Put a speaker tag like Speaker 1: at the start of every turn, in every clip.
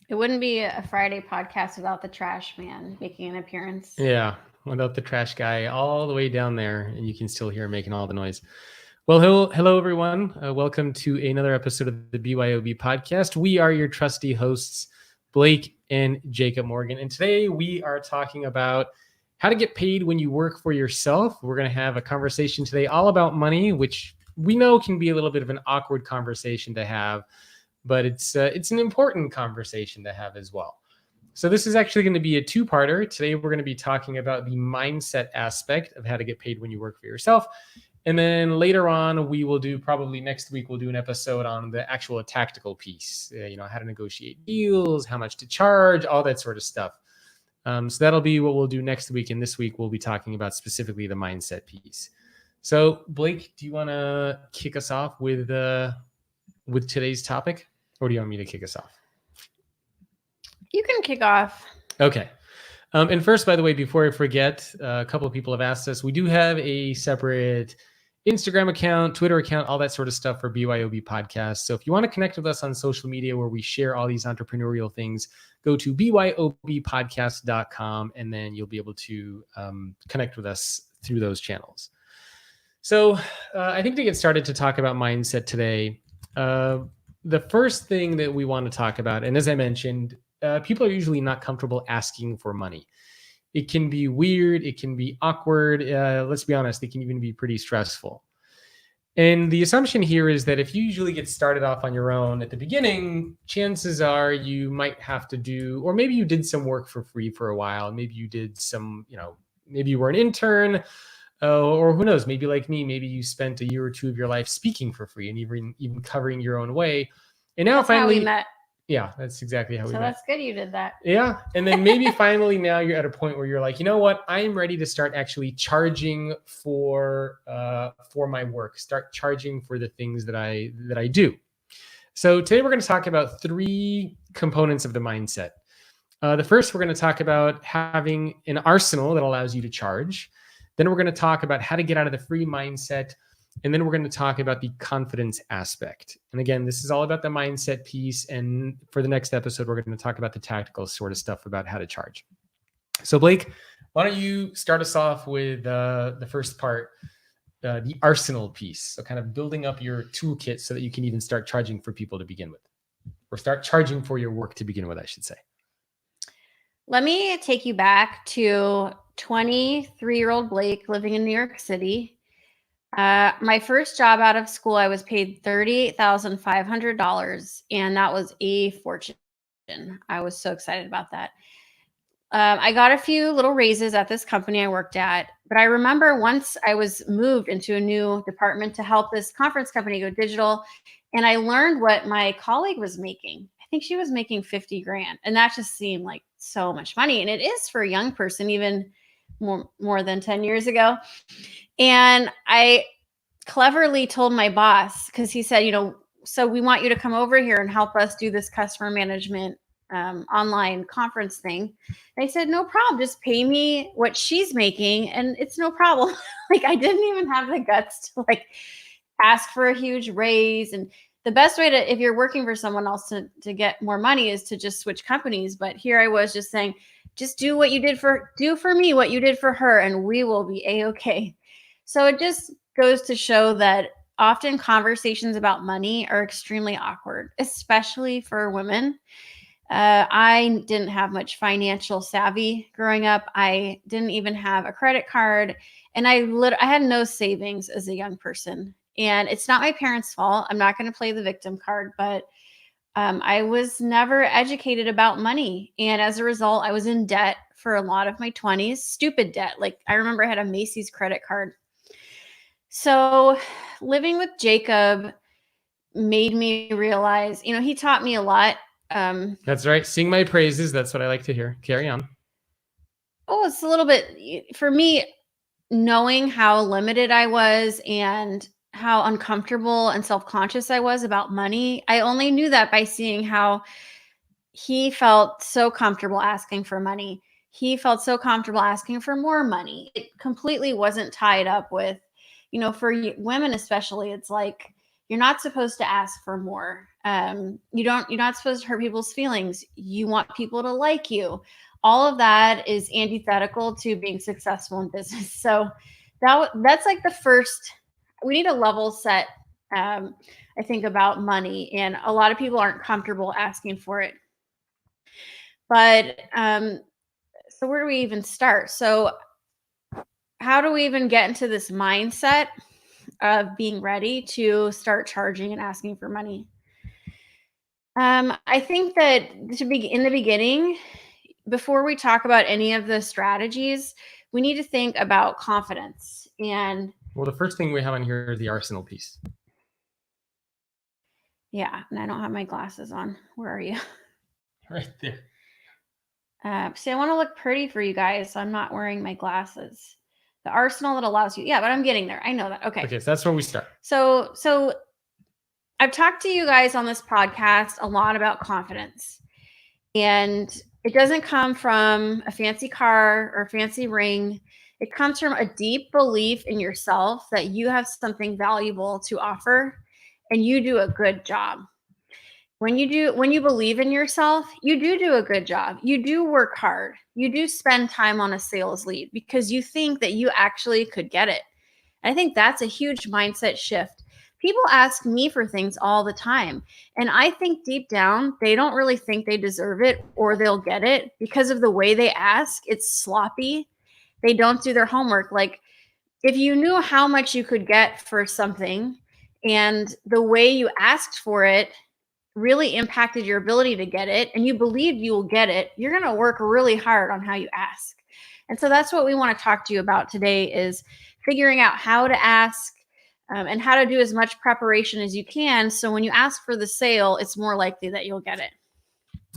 Speaker 1: It wouldn't be a Friday podcast without the trash man making an appearance.
Speaker 2: Yeah, without the trash guy all the way down there, and you can still hear him making all the noise. Well, hello everyone. Welcome to another episode of the Byob podcast. We are your trusty hosts, Blake and Jacob Morgan. And today we are talking about how to get paid when you work for yourself. We're going to have a conversation today all about money, which we know can be a little bit of an awkward conversation to have, but it's an important conversation to have as well. So this is actually going to be a two-parter. Today we're going to be talking about the mindset aspect of how to get paid when you work for yourself. And then later on, we will do, probably next week, we'll do an episode on the actual tactical piece, how to negotiate deals, how much to charge, all that sort of stuff. So that'll be what we'll do next week. And this week, we'll be talking about specifically the mindset piece. So Blake, do you want to kick us off with today's topic, or do you want me to kick us off?
Speaker 1: You can kick off.
Speaker 2: Okay. And first, by the way, before I forget, a couple of people have asked us, we do have a separate Instagram account, Twitter account, all that sort of stuff for BYOB Podcast. So if you want to connect with us on social media where we share all these entrepreneurial things, go to byobpodcast.com and then you'll be able to connect with us through those channels. So I think to get started to talk about mindset today, the first thing that we want to talk about, and as I mentioned, people are usually not comfortable asking for money. It can be weird. It can be awkward. Let's be honest, it can even be pretty stressful. And the assumption here is that if you usually get started off on your own at the beginning, chances are you might have to do, or maybe you did some work for free for a while. Maybe you did some, maybe you were an intern, or who knows, maybe like me, maybe you spent a year or two of your life speaking for free and even covering your own way. And now
Speaker 1: That's
Speaker 2: finally,
Speaker 1: how we met.
Speaker 2: Yeah, that's exactly how we met.
Speaker 1: So that's good you did that.
Speaker 2: Yeah. And then maybe finally now you're at a point where you're like, you know what? I'm ready to start actually charging for my work, start charging for the things that I do. So today we're going to talk about three components of the mindset. The first, we're going to talk about having an arsenal that allows you to charge. Then we're going to talk about how to get out of the free mindset. And then we're going to talk about the confidence aspect. And again, this is all about the mindset piece. And for the next episode, we're going to talk about the tactical sort of stuff about how to charge. So Blake, why don't you start us off with the first part, the arsenal piece. So kind of building up your toolkit so that you can even start charging for people to begin with, or start charging for your work to begin with, I should say.
Speaker 1: Let me take you back to 23-year-old Blake living in New York City. My first job out of school, I was paid $38,500, and that was a fortune. I was so excited about that. I got a few little raises at this company I worked at, but I remember once I was moved into a new department to help this conference company go digital, and I learned what my colleague was making. I think she was making 50 grand, and that just seemed like so much money, and it is for a young person, even more than 10 years ago. And I cleverly told my boss, because he said, so we want you to come over here and help us do this customer management online conference thing. And I said, no problem. Just pay me what she's making and it's no problem. Like I didn't even have the guts to ask for a huge raise. And the best way to, if you're working for someone else to get more money is to just switch companies. But here I was just saying, just do for me what you did for her, and we will be a-okay. So it just goes to show that often conversations about money are extremely awkward, especially for women. I didn't have much financial savvy growing up. I didn't even have a credit card, and I had no savings as a young person. And it's not my parents' fault. I'm not going to play the victim card, but I was never educated about money. And as a result, I was in debt for a lot of my 20s, stupid debt. Like I remember I had a Macy's credit card. So living with Jacob made me realize, he taught me a lot.
Speaker 2: That's right. Sing my praises. That's what I like to hear. Carry on.
Speaker 1: Oh, it's a little bit, for me, knowing how limited I was and how uncomfortable and self-conscious I was about money. I only knew that by seeing how he felt so comfortable asking for money. He felt so comfortable asking for more money. It completely wasn't tied up with, for women especially, it's like, you're not supposed to ask for more. You're not supposed to hurt people's feelings. You want people to like you. All of that is antithetical to being successful in business. So that's like the first. We need a level set. I think about money, and a lot of people aren't comfortable asking for it. But so where do we even start? So how do we even get into this mindset of being ready to start charging and asking for money? I think that in the beginning, before we talk about any of the strategies, we need to think about confidence. And
Speaker 2: well, the first thing we have on here is the arsenal piece.
Speaker 1: Yeah, and I don't have my glasses on. Where are you?
Speaker 2: Right there.
Speaker 1: See, I want to look pretty for you guys, so I'm not wearing my glasses. The arsenal that allows you. Yeah, but I'm getting there. I know that. Okay.
Speaker 2: Okay, so that's where we start.
Speaker 1: So I've talked to you guys on this podcast a lot about confidence. And it doesn't come from a fancy car or a fancy ring. It comes from a deep belief in yourself that you have something valuable to offer and you do a good job. When you believe in yourself, you do a good job. You do work hard. You do spend time on a sales lead because you think that you actually could get it. I think that's a huge mindset shift. People ask me for things all the time. And I think deep down, they don't really think they deserve it or they'll get it because of the way they ask. It's sloppy. They don't do their homework. Like, if you knew how much you could get for something and the way you asked for it really impacted your ability to get it and you believe you will get it, you're going to work really hard on how you ask. And so that's what we want to talk to you about today is figuring out how to ask and how to do as much preparation as you can. So when you ask for the sale, it's more likely that you'll get it.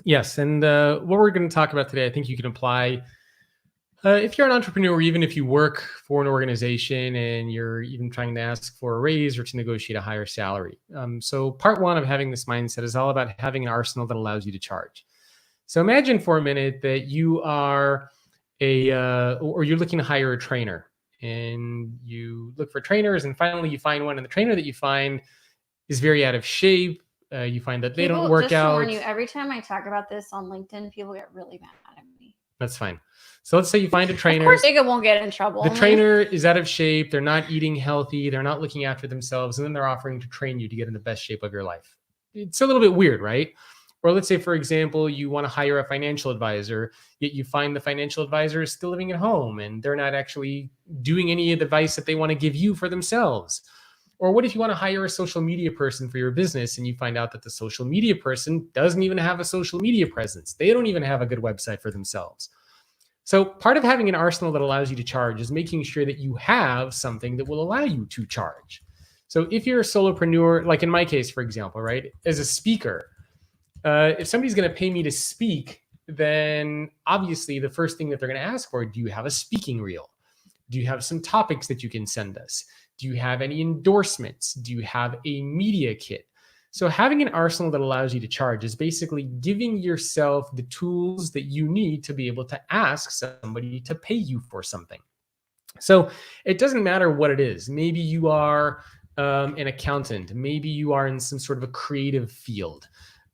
Speaker 2: Yes. And what we're going to talk about today, I think you can apply if you're an entrepreneur, or even if you work for an organization and you're even trying to ask for a raise or to negotiate a higher salary. So part one of having this mindset is all about having an arsenal that allows you to charge. So imagine for a minute that you are or you're looking to hire a trainer and you look for trainers and finally you find one and the trainer that you find is very out of shape. You find that they don't work
Speaker 1: just
Speaker 2: out.
Speaker 1: To warn you, every time I talk about this on LinkedIn, people get really mad at me.
Speaker 2: That's fine. So let's say you find a trainer.
Speaker 1: Of course, Jacob won't get in trouble.
Speaker 2: The trainer is out of shape. They're not eating healthy. They're not looking after themselves. And then they're offering to train you to get in the best shape of your life. It's a little bit weird, right? Or let's say, for example, you want to hire a financial advisor, yet you find the financial advisor is still living at home and they're not actually doing any of the advice that they want to give you for themselves. Or what if you want to hire a social media person for your business and you find out that the social media person doesn't even have a social media presence? They don't even have a good website for themselves. So part of having an arsenal that allows you to charge is making sure that you have something that will allow you to charge. So if you're a solopreneur, like in my case, for example, right, as a speaker, if somebody's going to pay me to speak, then obviously the first thing that they're going to ask for, do you have a speaking reel? Do you have some topics that you can send us? Do you have any endorsements? Do you have a media kit? So having an arsenal that allows you to charge is basically giving yourself the tools that you need to be able to ask somebody to pay you for something. So it doesn't matter what it is. Maybe you are an accountant. Maybe you are in some sort of a creative field.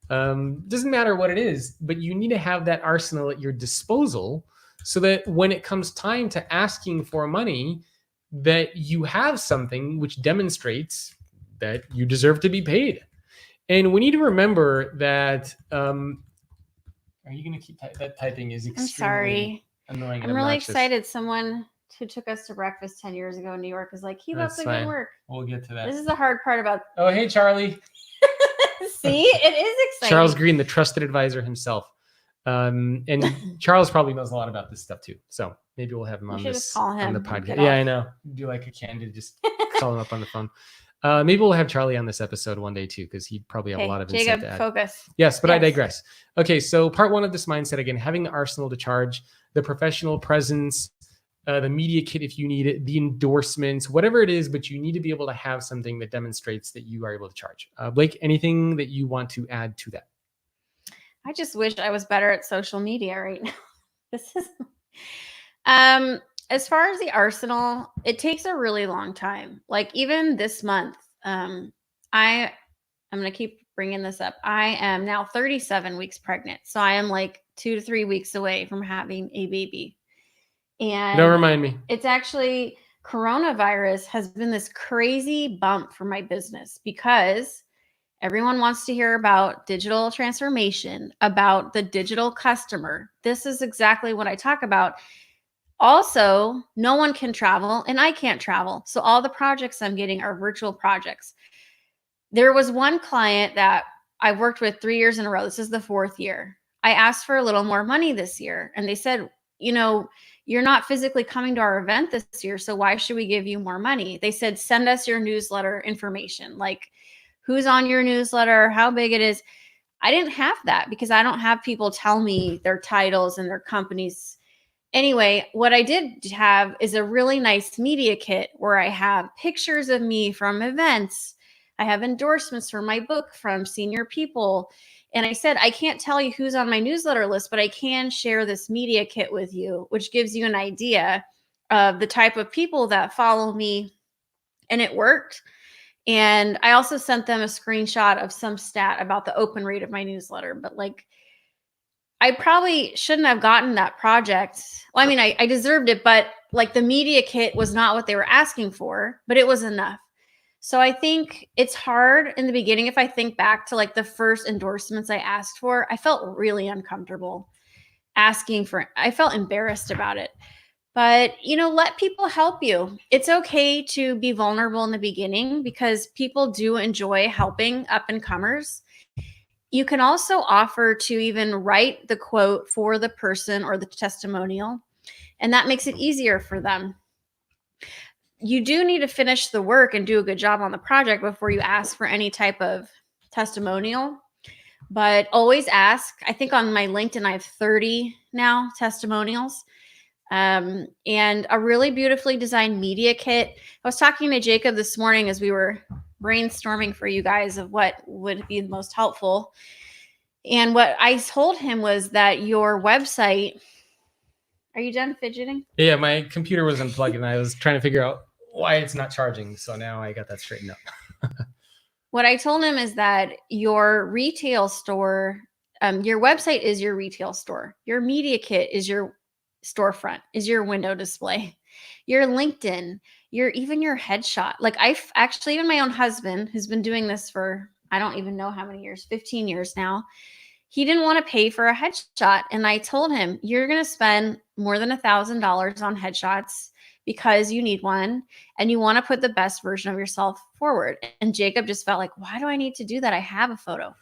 Speaker 2: Doesn't matter what it is, but you need to have that arsenal at your disposal so that when it comes time to asking for money, that you have something which demonstrates that you deserve to be paid. And we need to remember that. Are you going to keep that typing? Is extremely annoying.
Speaker 1: I'm really excited. Someone who took us to breakfast 10 years ago in New York is like, keep up the good work.
Speaker 2: We'll get to that.
Speaker 1: This is the hard part about.
Speaker 2: Oh, hey, Charlie.
Speaker 1: See, it is exciting.
Speaker 2: Charles Green, the trusted advisor himself. And Charles probably knows a lot about this stuff too. So maybe we'll have him on this on the podcast. Yeah, I know. Do like a candid, just call him up on the phone. Maybe we'll have Charlie on this episode one day too, because he'd probably have a lot of insight to add.
Speaker 1: Focus.
Speaker 2: Yes, but I digress. Okay, so part one of this mindset, again, having the arsenal to charge, the professional presence, the media kit if you need it, the endorsements, whatever it is, but you need to be able to have something that demonstrates that you are able to charge. Blake, anything that you want to add to that?
Speaker 1: I just wish I was better at social media right now. This is as far as the arsenal, it takes a really long time. Like even this month, I'm going to keep bringing this up. I am now 37 weeks pregnant. So I am like 2 to 3 weeks away from having a baby. And
Speaker 2: don't remind me.
Speaker 1: It's actually coronavirus has been this crazy bump for my business because everyone wants to hear about digital transformation, about the digital customer. This is exactly what I talk about. Also, no one can travel and I can't travel. So all the projects I'm getting are virtual projects. There was one client that I worked with 3 years in a row. This is the 4th year. I asked for a little more money this year and they said, you're not physically coming to our event this year, so why should we give you more money? They said, send us your newsletter information, like who's on your newsletter, how big it is. I didn't have that because I don't have people tell me their titles and their companies. Anyway, what I did have is a really nice media kit where I have pictures of me from events. I have endorsements for my book from senior people. And I said, I can't tell you who's on my newsletter list, but I can share this media kit with you, which gives you an idea of the type of people that follow me. And it worked. And I also sent them a screenshot of some stat about the open rate of my newsletter. But like, I probably shouldn't have gotten that project. Well, I mean, I deserved it, but like the media kit was not what they were asking for, but it was enough. So I think it's hard in the beginning. If I think back to like the first endorsements I asked for, I felt really uncomfortable asking for, I felt embarrassed about it. But, let people help you. It's okay to be vulnerable in the beginning because people do enjoy helping up and comers. You can also offer to even write the quote for the person or the testimonial, and that makes it easier for them. You do need to finish the work and do a good job on the project before you ask for any type of testimonial, but always ask. I think on my LinkedIn, I have 30 now testimonials. And a really beautifully designed media kit. I was talking to Jacob this morning as we were brainstorming for you guys of what would be the most helpful. And what I told him was that your website, are you done fidgeting?
Speaker 2: Yeah, my computer was unplugged and I was trying to figure out why it's not charging. So now I got that straightened out.
Speaker 1: What I told him is that your retail store, your website is your retail store. Your media kit is your storefront, is your window display. Your LinkedIn, even your headshot. Like I've actually, even my own husband, who's been doing this for, I don't even know how many years, 15 years now. He didn't want to pay for a headshot. And I told him, you're going to spend more than $1,000 on headshots because you need one and you want to put the best version of yourself forward. And Jacob just felt like, why do I need to do that? I have a photo.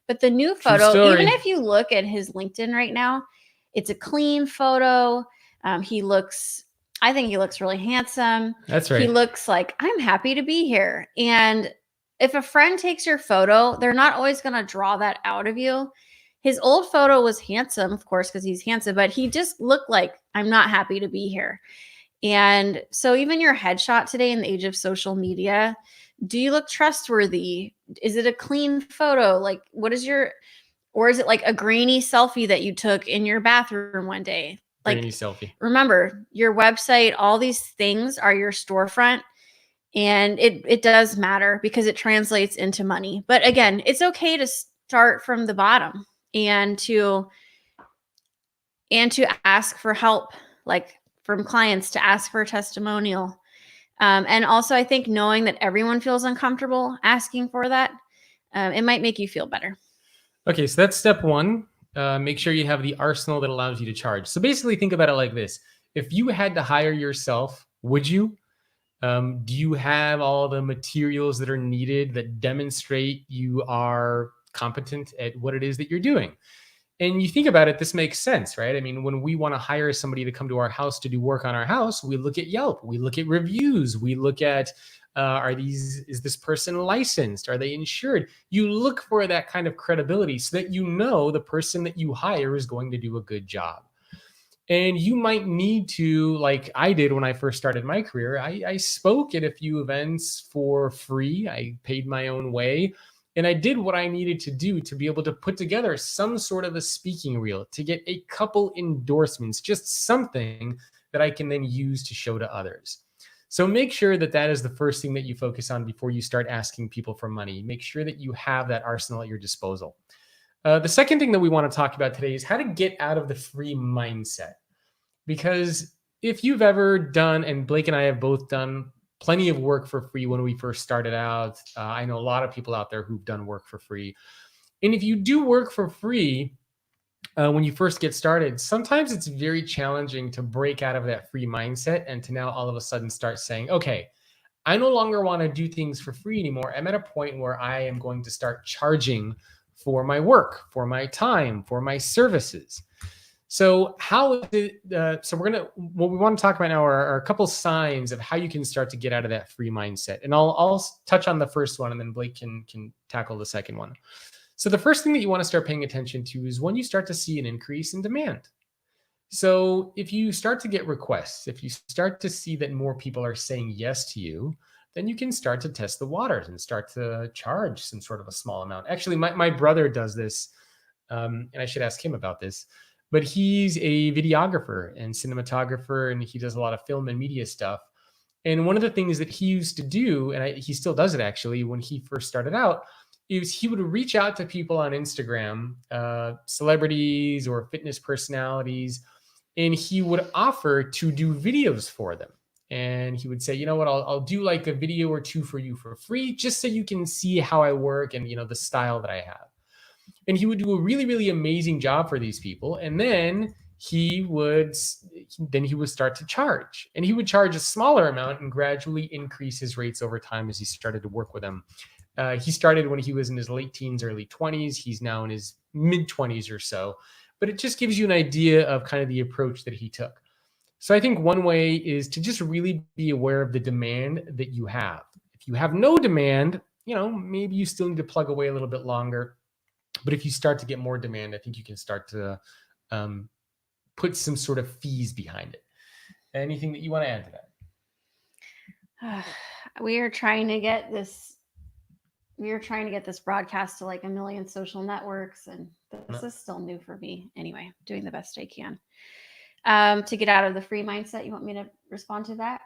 Speaker 1: But the new photo, even if you look at his LinkedIn right now, it's a clean photo. I think he looks really handsome.
Speaker 2: That's right.
Speaker 1: He looks like, I'm happy to be here. And if a friend takes your photo, they're not always going to draw that out of you. His old photo was handsome, of course, because he's handsome, but he just looked like, I'm not happy to be here. And so even your headshot today in the age of social media, do you look trustworthy? Is it a clean photo? Like, or is it like a grainy selfie that you took in your bathroom one day? Like,
Speaker 2: grainy selfie.
Speaker 1: Remember, your website, all these things are your storefront. And it does matter because it translates into money. But again, it's okay to start from the bottom and to ask for help, like from clients, to ask for a testimonial. And also, I think knowing that everyone feels uncomfortable asking for that, it might make you feel better.
Speaker 2: Okay, so that's step one. Make sure you have the arsenal that allows you to charge. So basically, think about it like this. If you had to hire yourself, would you? Do you have all the materials that are needed that demonstrate you are competent at what it is that you're doing? And you think about it, this makes sense, right? I mean, when we want to hire somebody to come to our house to do work on our house, we look at Yelp, we look at reviews, we look at, is this person licensed? Are they insured? You look for that kind of credibility so that you know the person that you hire is going to do a good job. And you might need to, like I did when I first started my career, I spoke at a few events for free. I paid my own way. And I did what I needed to do to be able to put together some sort of a speaking reel, to get a couple endorsements, just something that I can then use to show to others. So make sure that that is the first thing that you focus on before you start asking people for money. Make sure that you have that arsenal at your disposal. The second thing that we want to talk about today is how to get out of the free mindset. Because if you've ever done, and Blake and I have both done plenty of work for free when we first started out. I know a lot of people out there who've done work for free. And if you do work for free, when you first get started, sometimes it's very challenging to break out of that free mindset and to now all of a sudden start saying, okay, I no longer want to do things for free anymore. I'm at a point where I am going to start charging for my work, for my time, for my services. So what we want to talk about now are a couple signs of how you can start to get out of that free mindset. And I'll touch on the first one, and then Blake can tackle the second one. So the first thing that you want to start paying attention to is when you start to see an increase in demand. So if you start to get requests, if you start to see that more people are saying yes to you, then you can start to test the waters and start to charge some sort of a small amount. Actually, my brother does this, and I should ask him about this. But he's a videographer and cinematographer, and he does a lot of film and media stuff. And one of the things that he used to do, and he still does it actually, when he first started out, is he would reach out to people on Instagram, celebrities or fitness personalities, and he would offer to do videos for them. And he would say, you know what, I'll do like a video or two for you for free, just so you can see how I work and, the style that I have. And he would do a really, really amazing job for these people. And then he would start to charge. And he would charge a smaller amount and gradually increase his rates over time as he started to work with them. He started when he was in his late teens, early 20s. He's now in his mid 20s or so. But it just gives you an idea of kind of the approach that he took. So I think one way is to just really be aware of the demand that you have. If you have no demand, maybe you still need to plug away a little bit longer. But if you start to get more demand, I think you can start to put some sort of fees behind it. Anything that you want to add to
Speaker 1: that? We are trying to get this broadcast to like 1 million social networks, and this is still new for me. Anyway, doing the best I can. To get out of the free mindset, you want me to respond to that?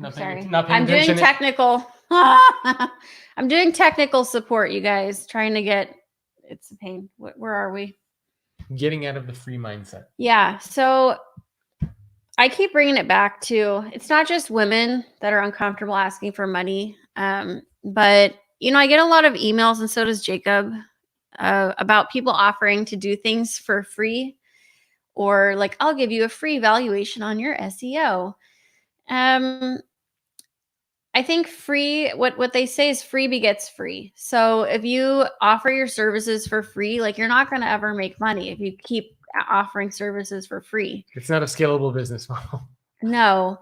Speaker 1: I'm doing technical. I'm doing technical support, you guys. Trying to get. It's a pain. Where are we?
Speaker 2: Getting out of the free mindset.
Speaker 1: Yeah. So I keep bringing it back to, it's not just women that are uncomfortable asking for money, but I get a lot of emails, and so does Jacob, about people offering to do things for free, or like, I'll give you a free valuation on your SEO. I think free, what they say is free begets free. So if you offer your services for free, like, you're not going to ever make money if you keep offering services for free.
Speaker 2: It's not a scalable business model.
Speaker 1: No.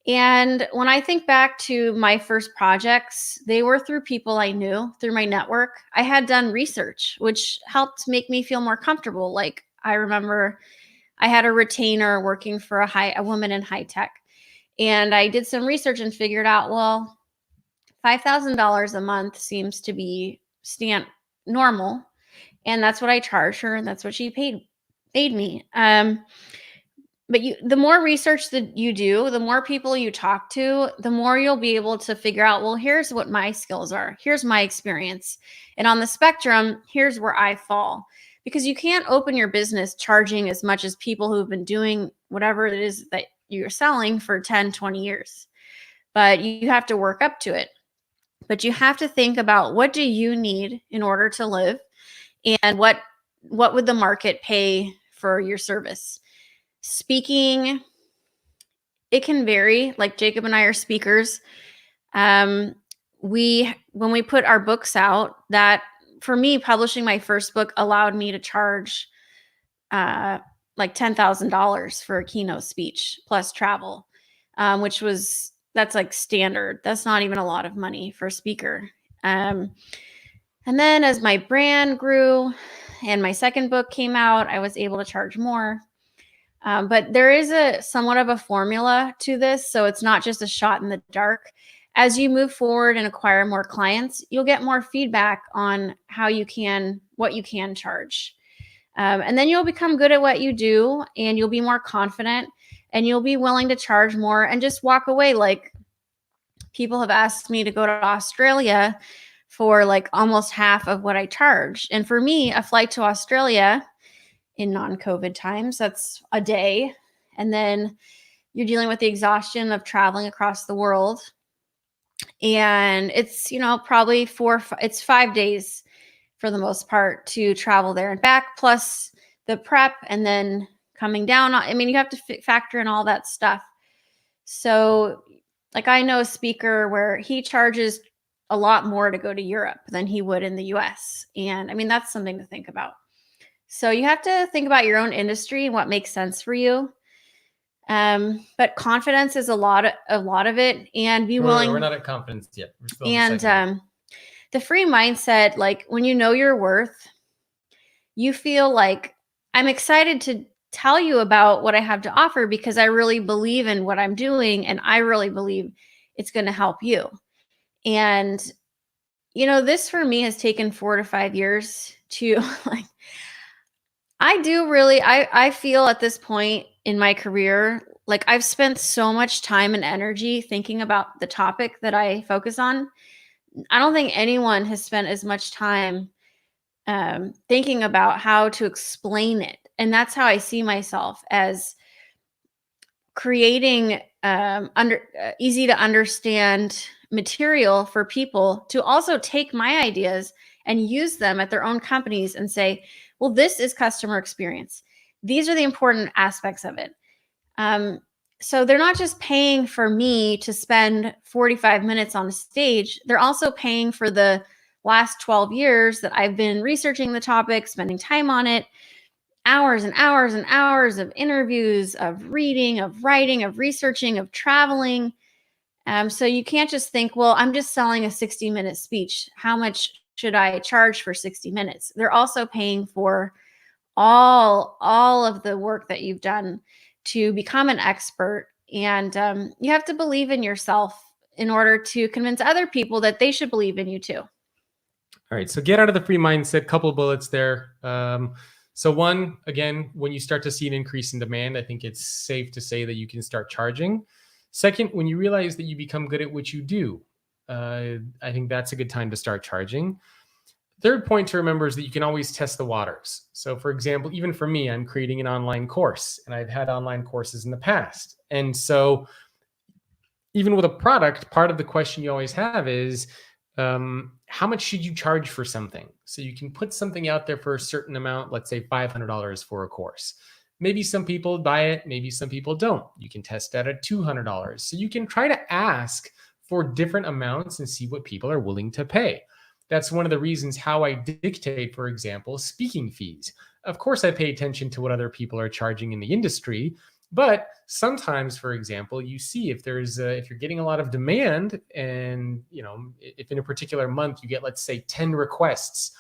Speaker 1: And when I think back to my first projects, they were through people I knew, through my network. I had done research, which helped make me feel more comfortable. Like, I remember I had a retainer working for a woman in high tech. And I did some research and figured out, well, $5,000 a month seems to be normal. And that's what I charged her, and that's what she paid me. But the more research that you do, the more people you talk to, the more you'll be able to figure out, well, here's what my skills are. Here's my experience. And on the spectrum, here's where I fall. Because you can't open your business charging as much as people who've been doing whatever it is that you're selling for 10, 20 years. But you have to work up to it. But you have to think about, what do you need in order to live? And what would the market pay for your service? Speaking, it can vary. Like, Jacob and I are speakers. When we put our books out, that for me, publishing my first book allowed me to charge like $10,000 for a keynote speech plus travel, that's like standard. That's not even a lot of money for a speaker. And then as my brand grew and my second book came out, I was able to charge more. But there is somewhat of a formula to this. So it's not just a shot in the dark. As you move forward and acquire more clients, you'll get more feedback on what you can charge. And then you'll become good at what you do, and you'll be more confident. and you'll be willing to charge more and just walk away. Like, people have asked me to go to Australia for like almost half of what I charge. And for me, a flight to Australia in non-COVID times, that's a day. And then you're dealing with the exhaustion of traveling across the world. And it's, probably it's 5 days for the most part to travel there and back, plus the prep and then coming down. I mean, you have to factor in all that stuff. So, like, I know a speaker where he charges a lot more to go to Europe than he would in the US. And I mean, that's something to think about. So you have to think about your own industry and what makes sense for you. But confidence is a lot of it, and be willing.
Speaker 2: We're not at confidence yet. We're still
Speaker 1: and the free mindset, like when you know your worth, you feel like, I'm excited to tell you about what I have to offer because I really believe in what I'm doing, and I really believe it's going to help you. And this for me has taken 4 to 5 years to like. I feel at this point in my career, like I've spent so much time and energy thinking about the topic that I focus on. I don't think anyone has spent as much time thinking about how to explain it. And that's how I see myself, as creating easy to understand material for people to also take my ideas and use them at their own companies and say, well, this is customer experience. These are the important aspects of it. So they're not just paying for me to spend 45 minutes on a stage. They're also paying for the last 12 years that I've been researching the topic, spending time on it, hours and hours and hours of interviews, of reading, of writing, of researching, of traveling. So you can't just think, well, I'm just selling a 60-minute speech. How much should I charge for 60 minutes? They're also paying for all of the work that you've done to become an expert. And you have to believe in yourself in order to convince other people that they should believe in you too.
Speaker 2: All right. So get out of the free mindset. Couple of bullets there. So one, again, when you start to see an increase in demand, I think it's safe to say that you can start charging. Second, when you realize that you become good at what you do, I think that's a good time to start charging. Third point to remember is that you can always test the waters. So for example, even for me, I'm creating an online course, and I've had online courses in the past. And so even with a product, part of the question you always have is, how much should you charge for something? So you can put something out there for a certain amount, let's say $500 for a course. Maybe some people buy it, maybe some people don't. You can test that at $200. So you can try to ask for different amounts and see what people are willing to pay. That's one of the reasons how I dictate, for example, speaking fees. Of course, I pay attention to what other people are charging in the industry, but sometimes, for example, you see if you're getting a lot of demand, and if in a particular month you get, let's say, 10 requests,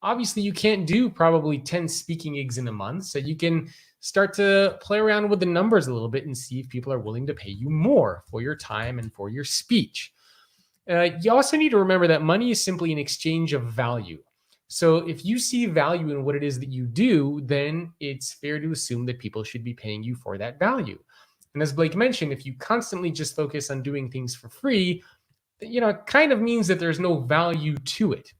Speaker 2: obviously you can't do probably 10 speaking gigs in a month. So you can start to play around with the numbers a little bit and see if people are willing to pay you more for your time and for your speech. You also need to remember that money is simply an exchange of value. So if you see value in what it is that you do, then it's fair to assume that people should be paying you for that value. And as Blake mentioned, if you constantly just focus on doing things for free, it kind of means that there's no value to it.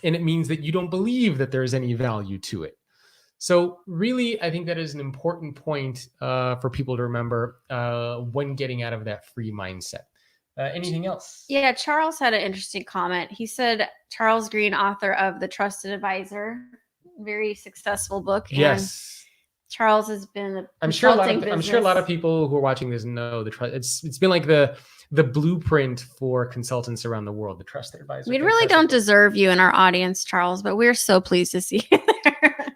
Speaker 2: And it means that you don't believe that there's any value to it. So really, I think that is an important point for people to remember when getting out of that free mindset. Anything else?
Speaker 1: Yeah, Charles had an interesting comment. He said, Charles Green, author of The Trusted Advisor, very successful book.
Speaker 2: Yes.
Speaker 1: And Charles has been
Speaker 2: I'm sure a lot of people who are watching this know it's been like the blueprint for consultants around the world, The Trusted Advisor.
Speaker 1: We really don't deserve you in our audience, Charles, but we're so pleased to see you there.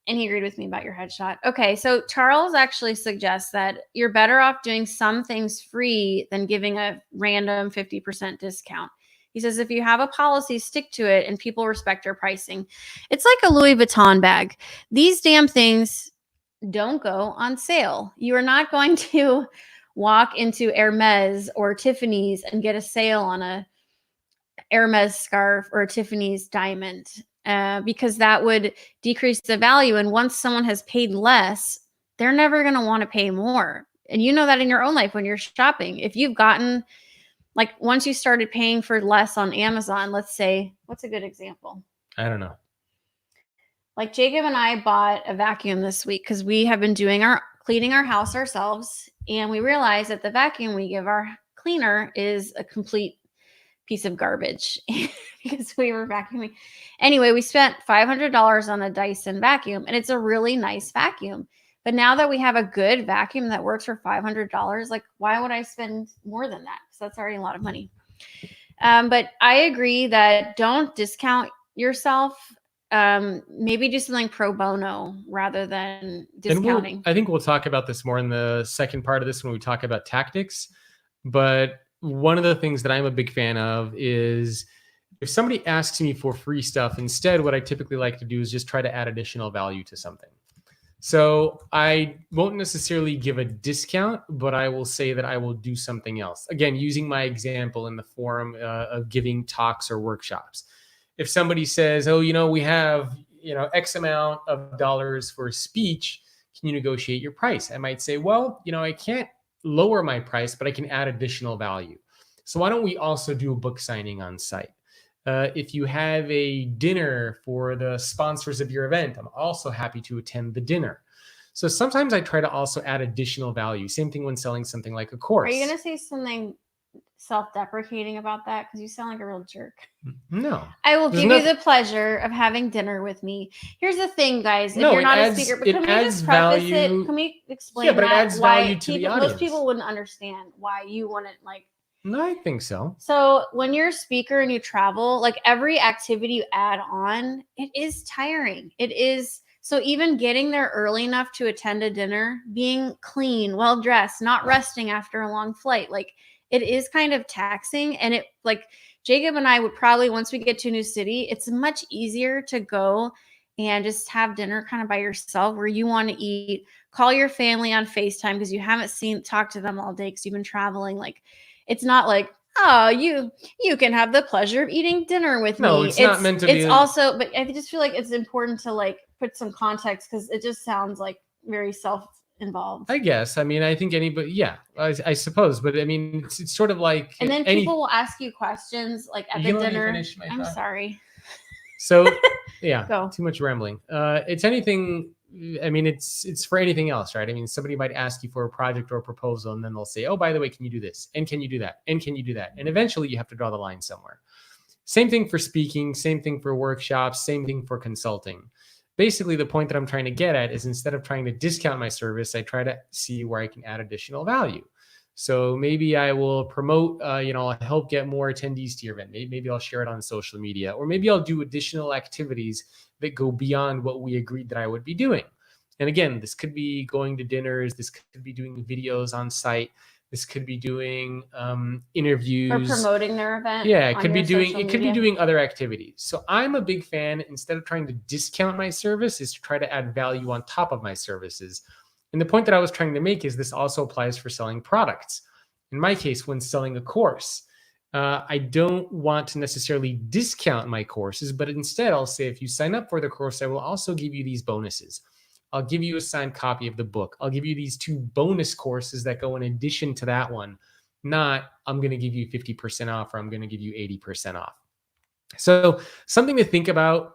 Speaker 1: And he agreed with me about your headshot. Okay, so Charles actually suggests that you're better off doing some things free than giving a random 50% discount. He says if you have a policy, stick to it, and people respect your pricing. It's like a Louis Vuitton bag. These damn things don't go on sale. You are not going to walk into Hermes or Tiffany's and get a sale on a Hermes scarf or a Tiffany's diamond. Because that would decrease the value. And once someone has paid less, they're never going to want to pay more. And you know that in your own life when you're shopping. If you've gotten, like, once you started paying for less on Amazon, let's say, what's a good example?
Speaker 2: I don't know.
Speaker 1: Like Jacob and I bought a vacuum this week because we have been cleaning our house ourselves. And we realized that the vacuum we give our cleaner is a complete piece of garbage because we were vacuuming. Anyway, we spent $500 on a Dyson vacuum, and it's a really nice vacuum. But now that we have a good vacuum that works for $500, like, why would I spend more than that? Because that's already a lot of money. But I agree that don't discount yourself. Maybe do something pro bono rather than discounting.
Speaker 2: I think we'll talk about this more in the second part of this when we talk about tactics. But one of the things that I'm a big fan of is if somebody asks me for free stuff, instead, what I typically like to do is just try to add additional value to something. So I won't necessarily give a discount, but I will say that I will do something else. Again, using my example in the form of giving talks or workshops. If somebody says, oh, we have, X amount of dollars for speech, can you negotiate your price? I might say, well, I can't lower my price, but I can add additional value. So why don't we also do a book signing on site? If you have a dinner for the sponsors of your event, I'm also happy to attend the dinner. So sometimes I try to also add additional value. Same thing when selling something like a course.
Speaker 1: Are you going to say something self-deprecating about that? Because you sound like a real jerk.
Speaker 2: No.
Speaker 1: I will give you the pleasure of having dinner with me. Here's the thing, guys. If you're not a speaker, but can we just preface it? Can we explain
Speaker 2: but it adds value to the audience.
Speaker 1: Most people wouldn't understand why you wouldn't like.
Speaker 2: No, I think so.
Speaker 1: So when you're a speaker and you travel, like every activity you add on, it is tiring. It is. So even getting there early enough to attend a dinner, being clean, well-dressed, not resting after a long flight, like it is kind of taxing. And it, like, Jacob and I would probably, once we get to a new city, it's much easier to go and just have dinner kind of by yourself where you want to eat, call your family on FaceTime because you haven't talked to them all day because you've been traveling. Like, it's not like, oh, you can have the pleasure of eating dinner with me.
Speaker 2: No, it's not meant to be.
Speaker 1: It's also, but I just feel like it's important to like put some context because it just sounds like very self-involved.
Speaker 2: I guess. I mean, I think anybody, yeah, I suppose. But I mean, it's sort of like.
Speaker 1: And then people will ask you questions like at the dinner. I'm sorry.
Speaker 2: So, yeah, too much rambling. It's anything. I mean, it's for anything else, right? I mean, somebody might ask you for a project or a proposal, and then they'll say, oh, by the way, can you do this? And can you do that? And can you do that? And eventually you have to draw the line somewhere. Same thing for speaking, same thing for workshops, same thing for consulting. Basically, the point that I'm trying to get at is instead of trying to discount my service, I try to see where I can add additional value. So maybe I will promote, I'll help get more attendees to your event. Maybe I'll share it on social media, or maybe I'll do additional activities that go beyond what we agreed that I would be doing. And again, this could be going to dinners. This could be doing videos on site. This could be doing interviews.
Speaker 1: Or promoting their event.
Speaker 2: Yeah, it could be doing other activities. So I'm a big fan, instead of trying to discount my service, is to try to add value on top of my services. And the point that I was trying to make is this also applies for selling products. In my case, when selling a course, I don't want to necessarily discount my courses, but instead I'll say, if you sign up for the course, I will also give you these bonuses. I'll give you a signed copy of the book. I'll give you these 2 bonus courses that go in addition to that one. Not, I'm going to give you 50% off, or I'm going to give you 80% off. So something to think about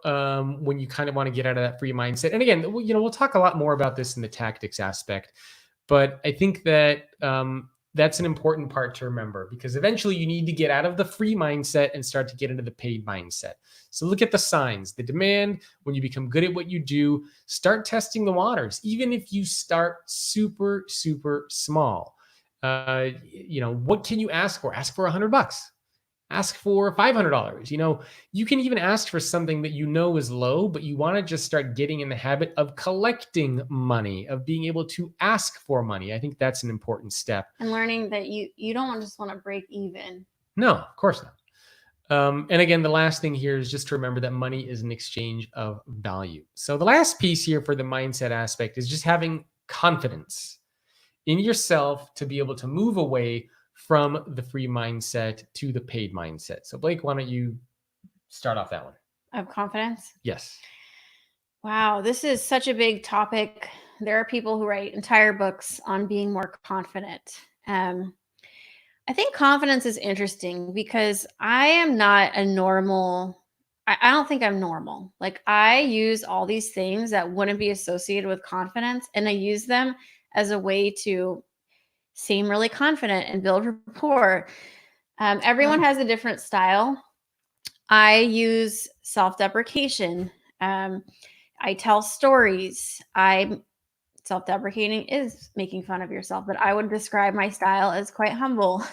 Speaker 2: when you kind of want to get out of that free mindset. And again, we'll talk a lot more about this in the tactics aspect, but I think that that's an important part to remember, because eventually you need to get out of the free mindset and start to get into the paid mindset. So look at the signs, the demand. When you become good at what you do, start testing the waters. Even if you start super, super small, what can you ask for? Ask for $100. Ask for $500. You can even ask for something that is low, but you want to just start getting in the habit of collecting money, of being able to ask for money. I think that's an important step.
Speaker 1: And learning that you don't just want to break even.
Speaker 2: No, of course not. And again, the last thing here is just to remember that money is an exchange of value. So the last piece here for the mindset aspect is just having confidence in yourself to be able to move away from the free mindset to the paid mindset. So Blake, why don't you start off that one?
Speaker 1: Of confidence?
Speaker 2: Yes.
Speaker 1: Wow, this is such a big topic. There are people who write entire books on being more confident. I think confidence is interesting because I am not a normal. I don't think I'm normal. Like I use all these things that wouldn't be associated with confidence, and I use them as a way to seem really confident and build rapport. Everyone has a different style. I use self-deprecation. I tell stories. Self-deprecating is making fun of yourself, but I would describe my style as quite humble.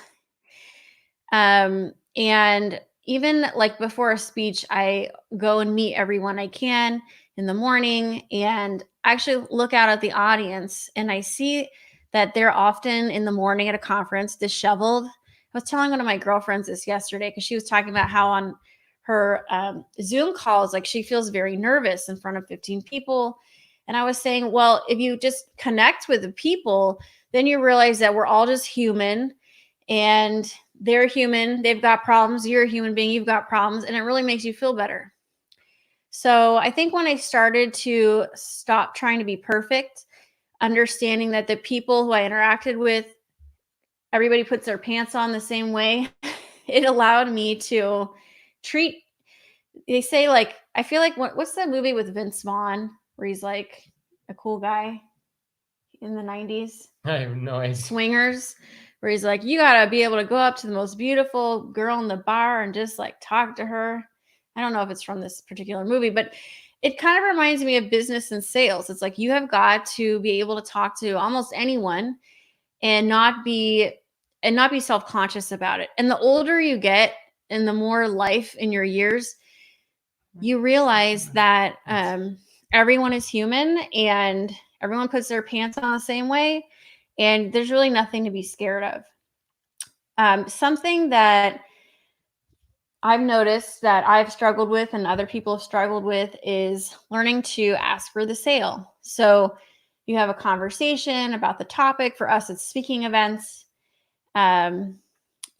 Speaker 1: And even like before a speech, I go and meet everyone I can in the morning and actually look out at the audience, and I see that they're often in the morning at a conference disheveled. I was telling one of my girlfriends this yesterday because she was talking about how on her Zoom calls, like she feels very nervous in front of 15 people. And I was saying, well, if you just connect with the people, then you realize that we're all just human and they're human. They've got problems. You're a human being. You've got problems. And it really makes you feel better. So I think when I started to stop trying to be perfect, understanding that the people who I interacted with, everybody puts their pants on the same way, it allowed me to treat, they say like, I feel like, what's that movie with Vince Vaughn where he's like a cool guy in the 90s?
Speaker 2: I have no idea.
Speaker 1: Swingers, where he's like, you got to be able to go up to the most beautiful girl in the bar and just like talk to her. I don't know if it's from this particular movie, but it kind of reminds me of business and sales. It's like you have got to be able to talk to almost anyone and not be self-conscious about it. And the older you get and the more life in your years, you realize that everyone is human and everyone puts their pants on the same way. And there's really nothing to be scared of. Something that I've noticed that I've struggled with and other people have struggled with is learning to ask for the sale. So you have a conversation about the topic. For us, it's speaking events. In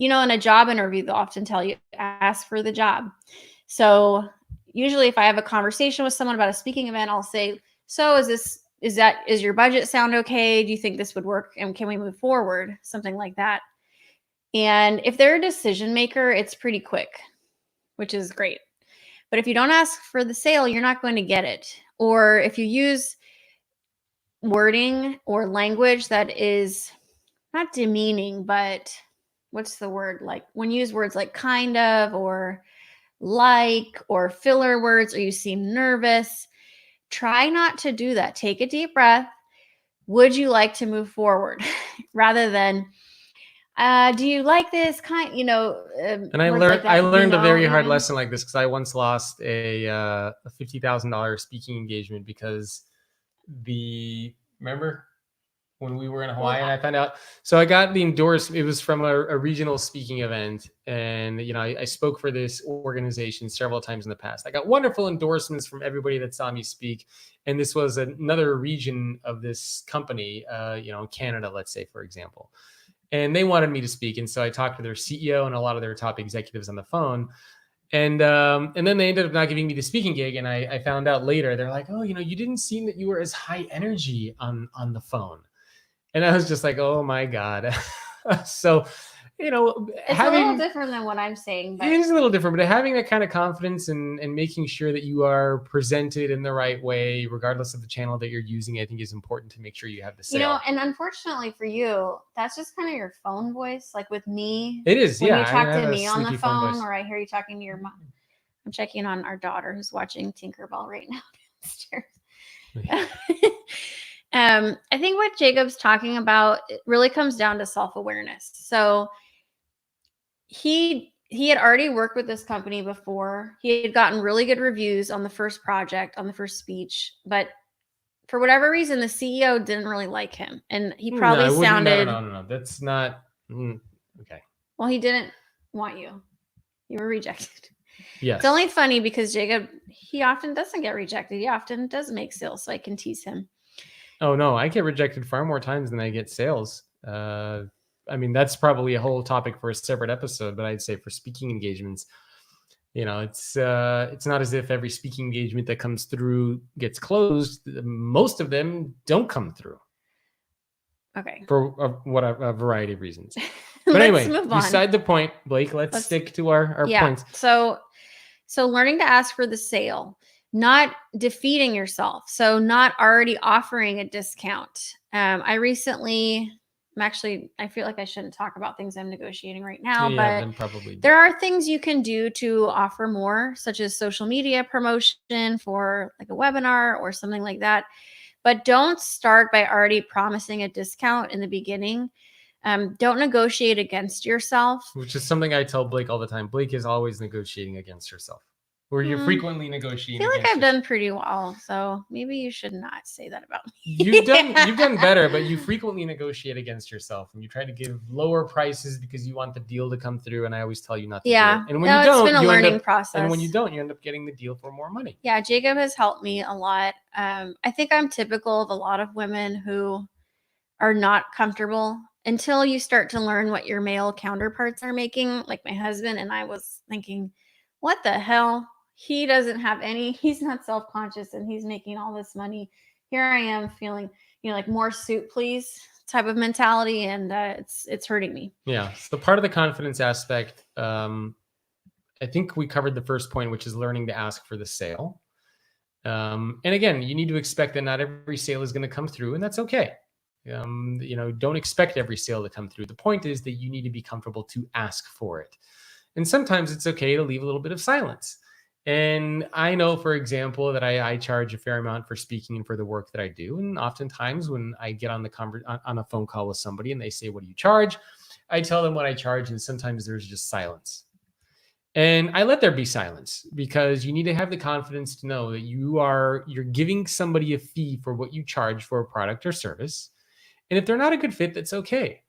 Speaker 1: a job interview, they'll often tell you, ask for the job. So usually if I have a conversation with someone about a speaking event, I'll say, so is your budget sound okay? Do you think this would work? And can we move forward? Something like that. And if they're a decision maker, it's pretty quick, which is great. But if you don't ask for the sale, you're not going to get it. Or if you use wording or language that is not demeaning, but what's the word? Like when you use words like kind of or like or filler words, or you seem nervous, try not to do that. Take a deep breath. Would you like to move forward? Rather than, do you like this kind?
Speaker 2: And I learned a very hard lesson like this because I once lost a $50,000 speaking engagement because remember when we were in Hawaii and I found out. So I got the endorsement. It was from a regional speaking event. And, I spoke for this organization several times in the past. I got wonderful endorsements from everybody that saw me speak. And this was another region of this company, Canada, let's say, for example. And they wanted me to speak. And so I talked to their CEO and a lot of their top executives on the phone. And then they ended up not giving me the speaking gig. And I found out later, they're like, oh, you didn't seem that you were as high energy on the phone. And I was just like, oh my God. So,
Speaker 1: it's a little different than what I'm saying.
Speaker 2: But it is a little different, but having that kind of confidence and making sure that you are presented in the right way, regardless of the channel that you're using, I think is important to make sure you have the sale.
Speaker 1: And unfortunately for you, that's just kind of your phone voice. Like with me,
Speaker 2: it is.
Speaker 1: When you talk to me on the phone, or I hear you talking to your mom. I'm checking on our daughter who's watching Tinkerbell right now downstairs. I think what Jacob's talking about, it really comes down to self-awareness. So he had already worked with this company before. He had gotten really good reviews on the first project, on the first speech, but for whatever reason, the CEO didn't really like him. And he probably sounded...
Speaker 2: No. That's not... okay.
Speaker 1: Well, he didn't want you. You were rejected.
Speaker 2: Yes.
Speaker 1: It's only funny because Jacob, he often doesn't get rejected. He often does make sales, so I can tease him.
Speaker 2: Oh, no. I get rejected far more times than I get sales. That's probably a whole topic for a separate episode, but I'd say for speaking engagements, It's not as if every speaking engagement that comes through gets closed. Most of them don't come through.
Speaker 1: Okay.
Speaker 2: For a variety of reasons.
Speaker 1: But
Speaker 2: But
Speaker 1: anyway,
Speaker 2: anyway, beside the point, Blake, let's stick to our points.
Speaker 1: So learning to ask for the sale, not defeating yourself. So not already offering a discount. I feel like I shouldn't talk about things I'm negotiating right now, but
Speaker 2: then probably
Speaker 1: there are things you can do to offer more, such as social media promotion for like a webinar or something like that. But don't start by already promising a discount in the beginning. Don't negotiate against yourself.
Speaker 2: Which is something I tell Blake all the time. Blake is always negotiating against herself. Or you're frequently negotiating.
Speaker 1: I feel like I've done pretty well, so maybe you should not say that about me.
Speaker 2: You've done better, but you frequently negotiate against yourself, and you try to give lower prices because you want the deal to come through. And I always tell you not to do it. And when you don't,
Speaker 1: it's been a learning process.
Speaker 2: And when you don't, you end up getting the deal for more money.
Speaker 1: Yeah, Jacob has helped me a lot. I think I'm typical of a lot of women who are not comfortable until you start to learn what your male counterparts are making, like my husband. And I was thinking, what the hell? He doesn't have he's not self-conscious and he's making all this money. Here I am feeling, like more suit, please type of mentality. And it's hurting me.
Speaker 2: Yeah. So part of the confidence aspect, I think we covered the first point, which is learning to ask for the sale. And again, you need to expect that not every sale is going to come through, and that's okay. Don't expect every sale to come through. The point is that you need to be comfortable to ask for it. And sometimes it's okay to leave a little bit of silence. And I know, for example, that I charge a fair amount for speaking and for the work that I do. And oftentimes when I get on a phone call with somebody and they say, "What do you charge?" I tell them what I charge. And sometimes there's just silence. And I let there be silence because you need to have the confidence to know that you're giving somebody a fee for what you charge for a product or service. And if they're not a good fit, that's okay.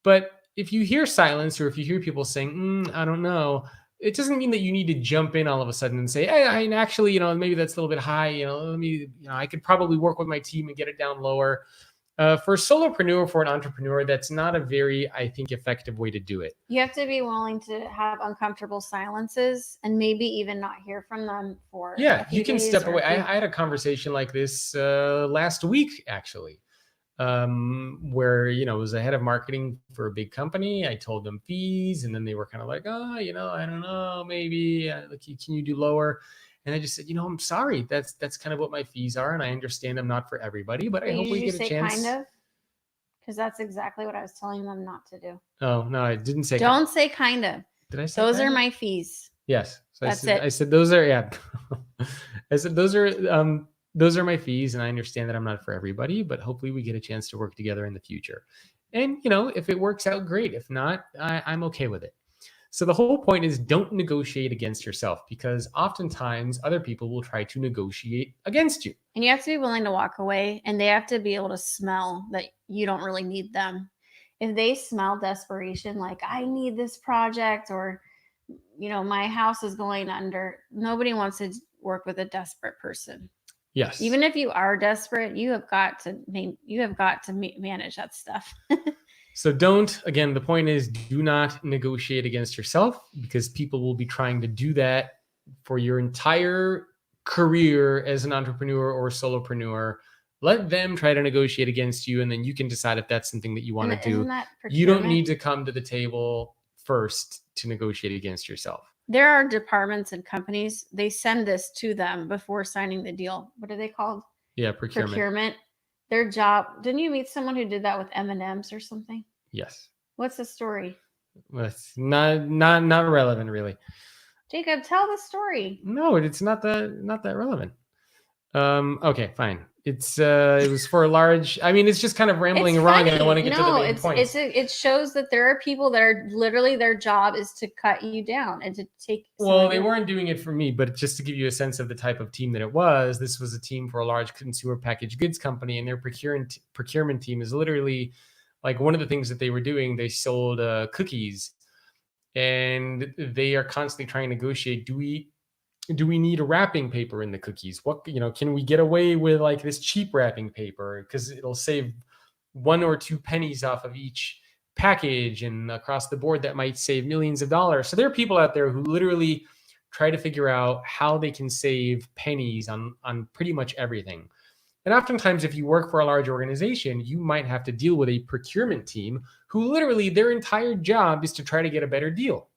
Speaker 2: But if you hear silence, or if you hear people saying, "I don't know," it doesn't mean that you need to jump in all of a sudden and say, "Hey, actually, maybe that's a little bit high. I could probably work with my team and get it down lower." For a solopreneur, for an entrepreneur, that's not a very, I think, effective way to do it.
Speaker 1: You have to be willing to have uncomfortable silences and maybe even not hear from them for a few
Speaker 2: you can
Speaker 1: days
Speaker 2: step away. I had a conversation like this last week, actually, where, it was a head of marketing for a big company. I told them fees, and then they were kind of like, "Oh, I don't know, maybe can you do lower?" And I just said, "I'm sorry. That's kind of what my fees are, and I understand I'm not for everybody, but I hope we get a chance."
Speaker 1: Kind of, because that's exactly what I was telling them not to do.
Speaker 2: Oh no, I didn't say.
Speaker 1: Don't say kind of.
Speaker 2: Did I say
Speaker 1: those are my fees?
Speaker 2: Yes. So
Speaker 1: that's it.
Speaker 2: I said those are I said those are my fees, and I understand that I'm not for everybody, but hopefully we get a chance to work together in the future. And if it works out, great. If not, I'm okay with it. So the whole point is, don't negotiate against yourself, because oftentimes other people will try to negotiate against you.
Speaker 1: And you have to be willing to walk away, and they have to be able to smell that you don't really need them. If they smell desperation, like, "I need this project," or, "My house is going under," nobody wants to work with a desperate person.
Speaker 2: Yes.
Speaker 1: Even if you are desperate, you have got to manage that stuff.
Speaker 2: So again, the point is, do not negotiate against yourself, because people will be trying to do that for your entire career as an entrepreneur or solopreneur. Let them try to negotiate against you, and then you can decide if that's something that you want to do. You don't need to come to the table first to negotiate against yourself.
Speaker 1: There are departments and companies, they send this to them before signing the deal. What are they called?
Speaker 2: Yeah, procurement.
Speaker 1: Their job. Didn't you meet someone who did that with M&Ms or something?
Speaker 2: Yes.
Speaker 1: What's the story?
Speaker 2: Well, it's not relevant, really.
Speaker 1: Jacob, tell the story.
Speaker 2: No, it's not that relevant. Okay, fine. It was for a large. I mean, it's just kind of rambling wrong, and I want to get to the main point.
Speaker 1: It shows that there are people that are literally, their job is to cut you down and to take.
Speaker 2: Well, they weren't doing it for me, but just to give you a sense of the type of team that it was, this was a team for a large consumer packaged goods company, and their procurement team is literally, like, one of the things that they were doing. They sold cookies, and they are constantly trying to negotiate. Do we need a wrapping paper in the cookies? What, can we get away with like this cheap wrapping paper, because it'll save 1 or 2 pennies off of each package, and across the board that might save millions of dollars. So there are people out there who literally try to figure out how they can save pennies on pretty much everything. And oftentimes, if you work for a large organization, you might have to deal with a procurement team who literally their entire job is to try to get a better deal.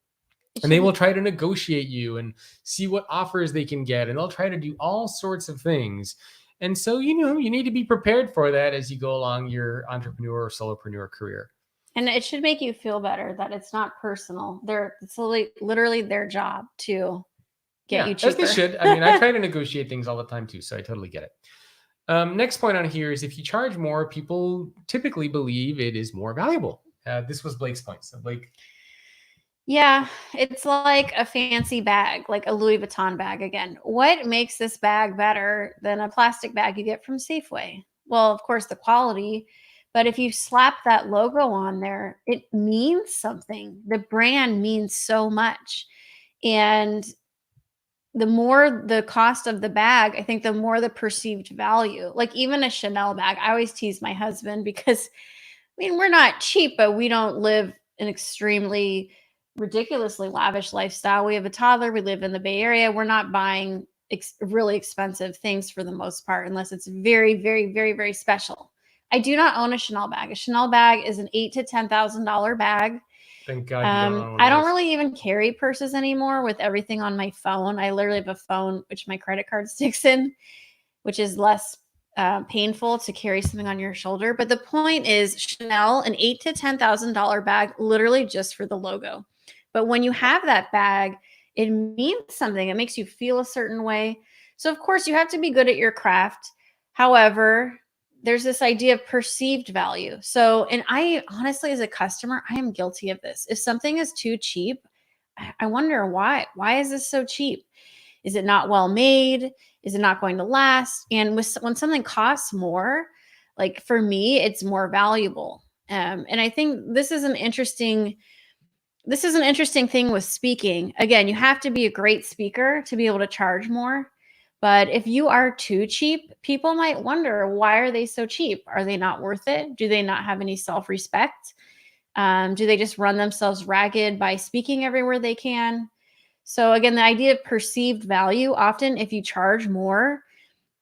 Speaker 2: And they will try to negotiate you and see what offers they can get. And they'll try to do all sorts of things. And so, you need to be prepared for that as you go along your entrepreneur or solopreneur career.
Speaker 1: And it should make you feel better that it's not personal. It's literally their job to get you cheaper.
Speaker 2: As they should. I mean, I try to negotiate things all the time too, so I totally get it. Next point on here is if you charge more, people typically believe it is more valuable. This was Blake's point. So Blake.
Speaker 1: Yeah, it's like a fancy bag, like a Louis Vuitton bag again. What makes this bag better than a plastic bag you get from Safeway? Well, of course, the quality. But if you slap that logo on there, it means something. The brand means so much. And the more the cost of the bag, I think the more the perceived value. Like even a Chanel bag. I always tease my husband because, we're not cheap, but we don't live an extremely ridiculously lavish lifestyle. We have a toddler. We live in the Bay Area. We're not buying really expensive things for the most part, unless it's very, very, very, very special. I do not own a Chanel bag. A Chanel bag is an $8,000 to $10,000 bag.
Speaker 2: Thank God you don't own
Speaker 1: I don't really even carry purses anymore with everything on my phone. I literally have a phone which my credit card sticks in, which is less painful to carry something on your shoulder. But the point is, Chanel, an $8,000 to $10,000 bag, literally just for the logo. But when you have that bag, it means something. It makes you feel a certain way. So of course you have to be good at your craft. However, there's this idea of perceived value. So, and I honestly, as a customer, I am guilty of this. If something is too cheap, I wonder why. Why is this so cheap? Is it not well made? Is it not going to last? And when something costs more, like for me, it's more valuable. And I think this is an interesting thing with speaking. Again, you have to be a great speaker to be able to charge more. But if you are too cheap, people might wonder, why are they so cheap? Are they not worth it? Do they not have any self-respect? Do they just run themselves ragged by speaking everywhere they can? So again, the idea of perceived value, often if you charge more,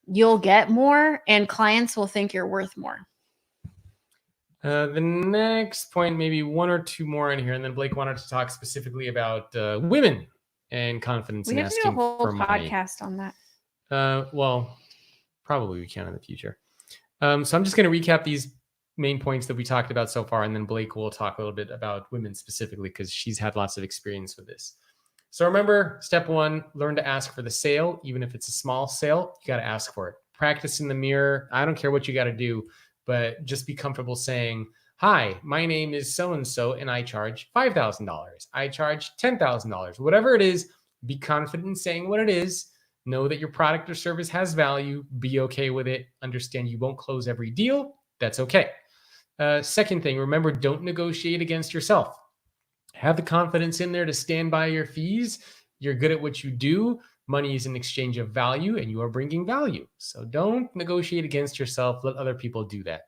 Speaker 1: you'll get more and clients will think you're worth more.
Speaker 2: The next point, maybe one or two more in here, and then Blake wanted to talk specifically about women and confidence in asking for money.
Speaker 1: We have to do a whole podcast on that.
Speaker 2: Well, probably we can in the future. So I'm just going to recap these main points that we talked about so far, and then Blake will talk a little bit about women specifically because she's had lots of experience with this. So remember, step one, learn to ask for the sale. Even if it's a small sale, you got to ask for it. Practice in the mirror. I don't care what you got to do, but just be comfortable saying, hi, my name is so-and-so, and I charge $5,000. I charge $10,000. Whatever it is, be confident in saying what it is. Know that your product or service has value. Be okay with it. Understand you won't close every deal. That's okay. Second thing, remember, don't negotiate against yourself. Have the confidence in there to stand by your fees. You're good at what you do. Money is an exchange of value, and you are bringing value. So don't negotiate against yourself. Let other people do that.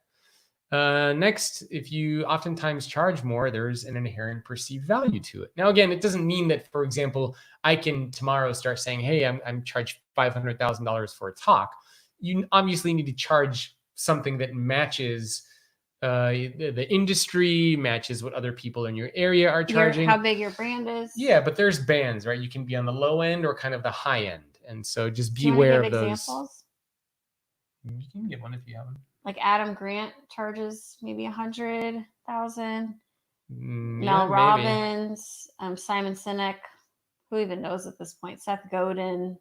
Speaker 2: Next, if you oftentimes charge more, there's an inherent perceived value to it. Now, again, it doesn't mean that, for example, I can tomorrow start saying, hey, I'm charged $500,000 for a talk. You obviously need to charge something that matches the industry, matches what other people in your area are charging.
Speaker 1: How big your brand is.
Speaker 2: Yeah, but there's bands, right? You can be on the low end or kind of the high end. And so just be aware of those.
Speaker 1: Examples?
Speaker 2: You can get one if you have one.
Speaker 1: Like Adam Grant charges maybe $100,000.
Speaker 2: Mel
Speaker 1: Robbins, Simon Sinek, who even knows at this point? Seth Godin.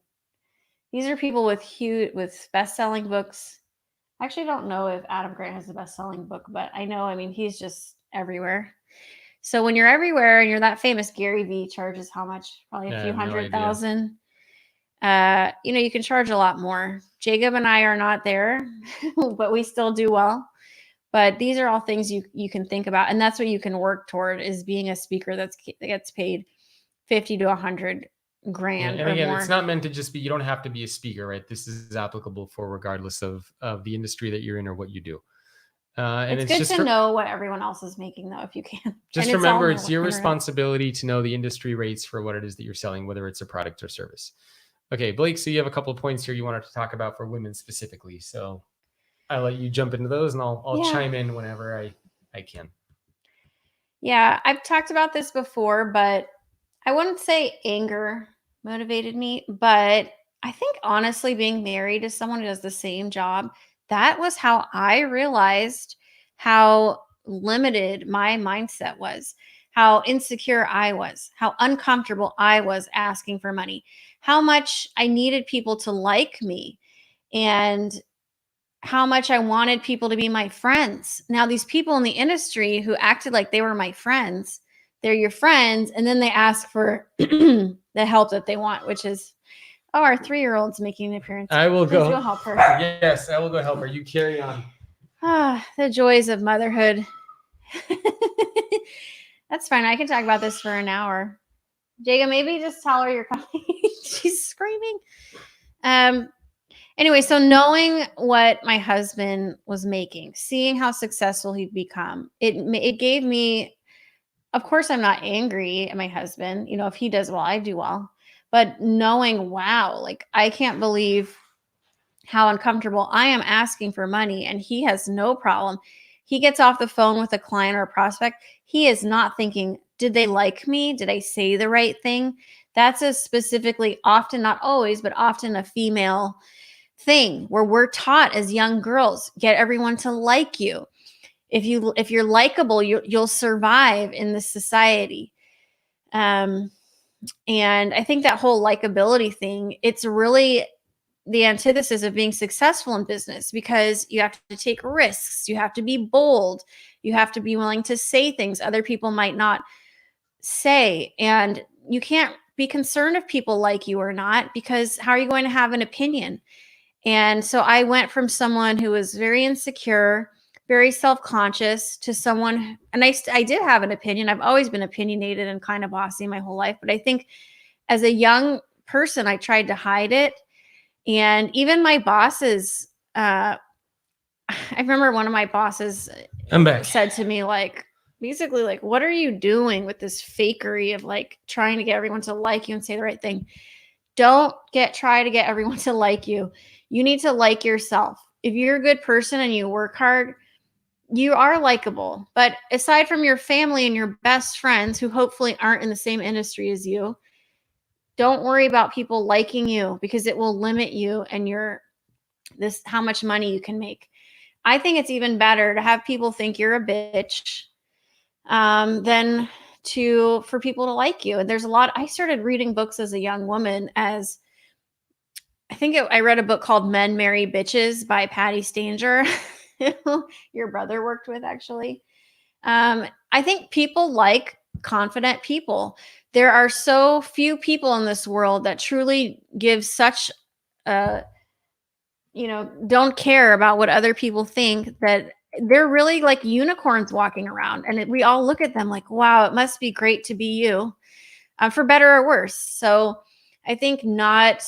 Speaker 1: These are people with best-selling books. I actually don't know if Adam Grant has the best-selling book, but I know, he's just everywhere. So when you're everywhere and you're that famous, Gary Vee charges how much? Probably a few $100,000. You can charge a lot more. Jacob and I are not there, but we still do well. But these are all things you can think about. And that's what you can work toward, is being a speaker that gets paid $50,000 to $100,000
Speaker 2: and
Speaker 1: or
Speaker 2: again,
Speaker 1: more.
Speaker 2: It's not meant to just be, you don't have to be a speaker, right? This is applicable for regardless of the industry that you're in or what you do. And
Speaker 1: it's good to know what everyone else is making, though, if you can.
Speaker 2: Just remember, it's your responsibility to know the industry rates for what it is that you're selling, whether it's a product or service. Okay, Blake, so you have a couple of points here you wanted to talk about for women specifically. So I'll let you jump into those, and I'll chime in whenever I can.
Speaker 1: Yeah, I've talked about this before, but I wouldn't say anger motivated me, but I think honestly being married to someone who does the same job, that was how I realized how limited my mindset was, how insecure I was, how uncomfortable I was asking for money, how much I needed people to like me, and how much I wanted people to be my friends. Now, these people in the industry who acted like they were my friends, they're your friends, and then they ask for the help that they want, which is, oh, our 3-year-old's making an appearance.
Speaker 2: I will
Speaker 1: Please
Speaker 2: go
Speaker 1: help her.
Speaker 2: Yes, I will go help her. You carry on.
Speaker 1: The joys of motherhood. That's fine. I can talk about this for an hour. Jacob, maybe just tell her you're coming. She's screaming. Anyway, so knowing what my husband was making, seeing how successful he'd become, it gave me, of course, I'm not angry at my husband. If he does well, I do well. But knowing, wow, like I can't believe how uncomfortable I am asking for money, and he has no problem. He gets off the phone with a client or a prospect. He is not thinking, did they like me? Did I say the right thing? That's a specifically, often, not always, but often a female thing where we're taught as young girls, get everyone to like you. If you're likable, you'll survive in this society. And I think that whole likability thing, it's really the antithesis of being successful in business, because you have to take risks, you have to be bold, you have to be willing to say things other people might not say, and you can't be concerned if people like you or not, because how are you going to have an opinion? And so I went from someone who was very insecure, very self-conscious, to someone, and I did have an opinion. I've always been opinionated and kind of bossy my whole life. But I think as a young person, I tried to hide it. And even my bosses, I remember one of my bosses said to me, like, basically, like, what are you doing with this fakery of like trying to get everyone to like you and say the right thing? Don't try to get everyone to like you. You need to like yourself. If you're a good person and you work hard, you are likable. But aside from your family and your best friends who hopefully aren't in the same industry as you, don't worry about people liking you, because it will limit you and how much money you can make. I think it's even better to have people think you're a bitch than for people to like you. And there's a lot. I started reading books as a young woman, I read a book called Men Marry Bitches by Patty Stanger, who your brother worked with, actually. I think people like confident people. There are so few people in this world that truly give such, don't care about what other people think, that they're really like unicorns walking around. And we all look at them like, wow, it must be great to be you, for better or worse. So I think not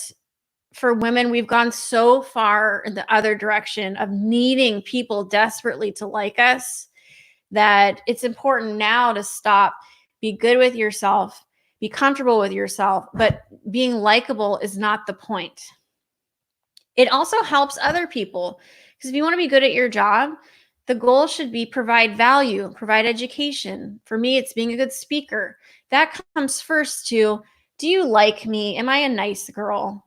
Speaker 1: for women, we've gone so far in the other direction of needing people desperately to like us, that it's important now to stop, be good with yourself, be comfortable with yourself, but being likable is not the point. It also helps other people, because if you want to be good at your job, the goal should be provide value, provide education. For me, it's being a good speaker. That comes first to, do you like me? Am I a nice girl?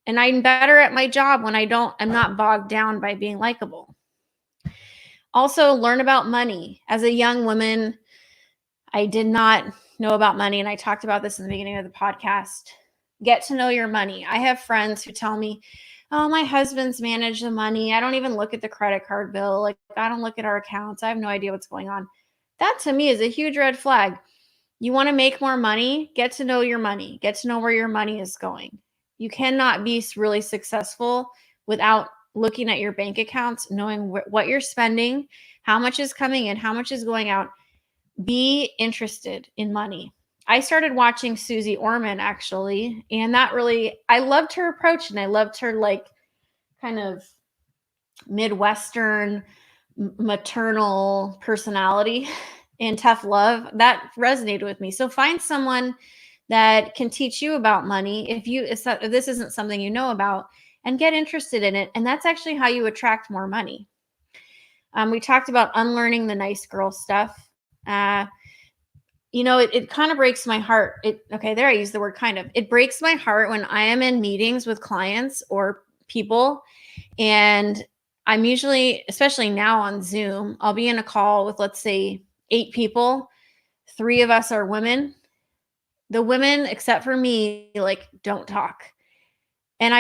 Speaker 1: And I'm better at my job when I'm not bogged down by being likable. Also, learn about money. As a young woman, I did not know about money, and I talked about this in the beginning of the podcast. Get to know your money. I have friends who tell me, oh, my husband's managed the money. I don't even look at the credit card bill. Like, I don't look at our accounts. I have no idea what's going on. That to me is a huge red flag. You want to make more money? Get to know your money. Get to know where your money is going. You cannot be really successful without looking at your bank accounts, knowing what you're spending, how much is coming in, how much is going out. Be interested in money. I started watching Susie Orman, actually, and I loved her approach, and I loved her like kind of Midwestern maternal personality and tough love, that resonated with me. So find someone that can teach you about money if this isn't something you know about, and get interested in it. And that's actually how you attract more money. We talked about unlearning the nice girl stuff. It kind of breaks my heart. There I use the word kind of. It breaks my heart when I am in meetings with clients or people, and I'm usually, especially now on Zoom, I'll be in a call with, let's say, 8 people. 3 of us are women. The women, except for me, like, don't talk. And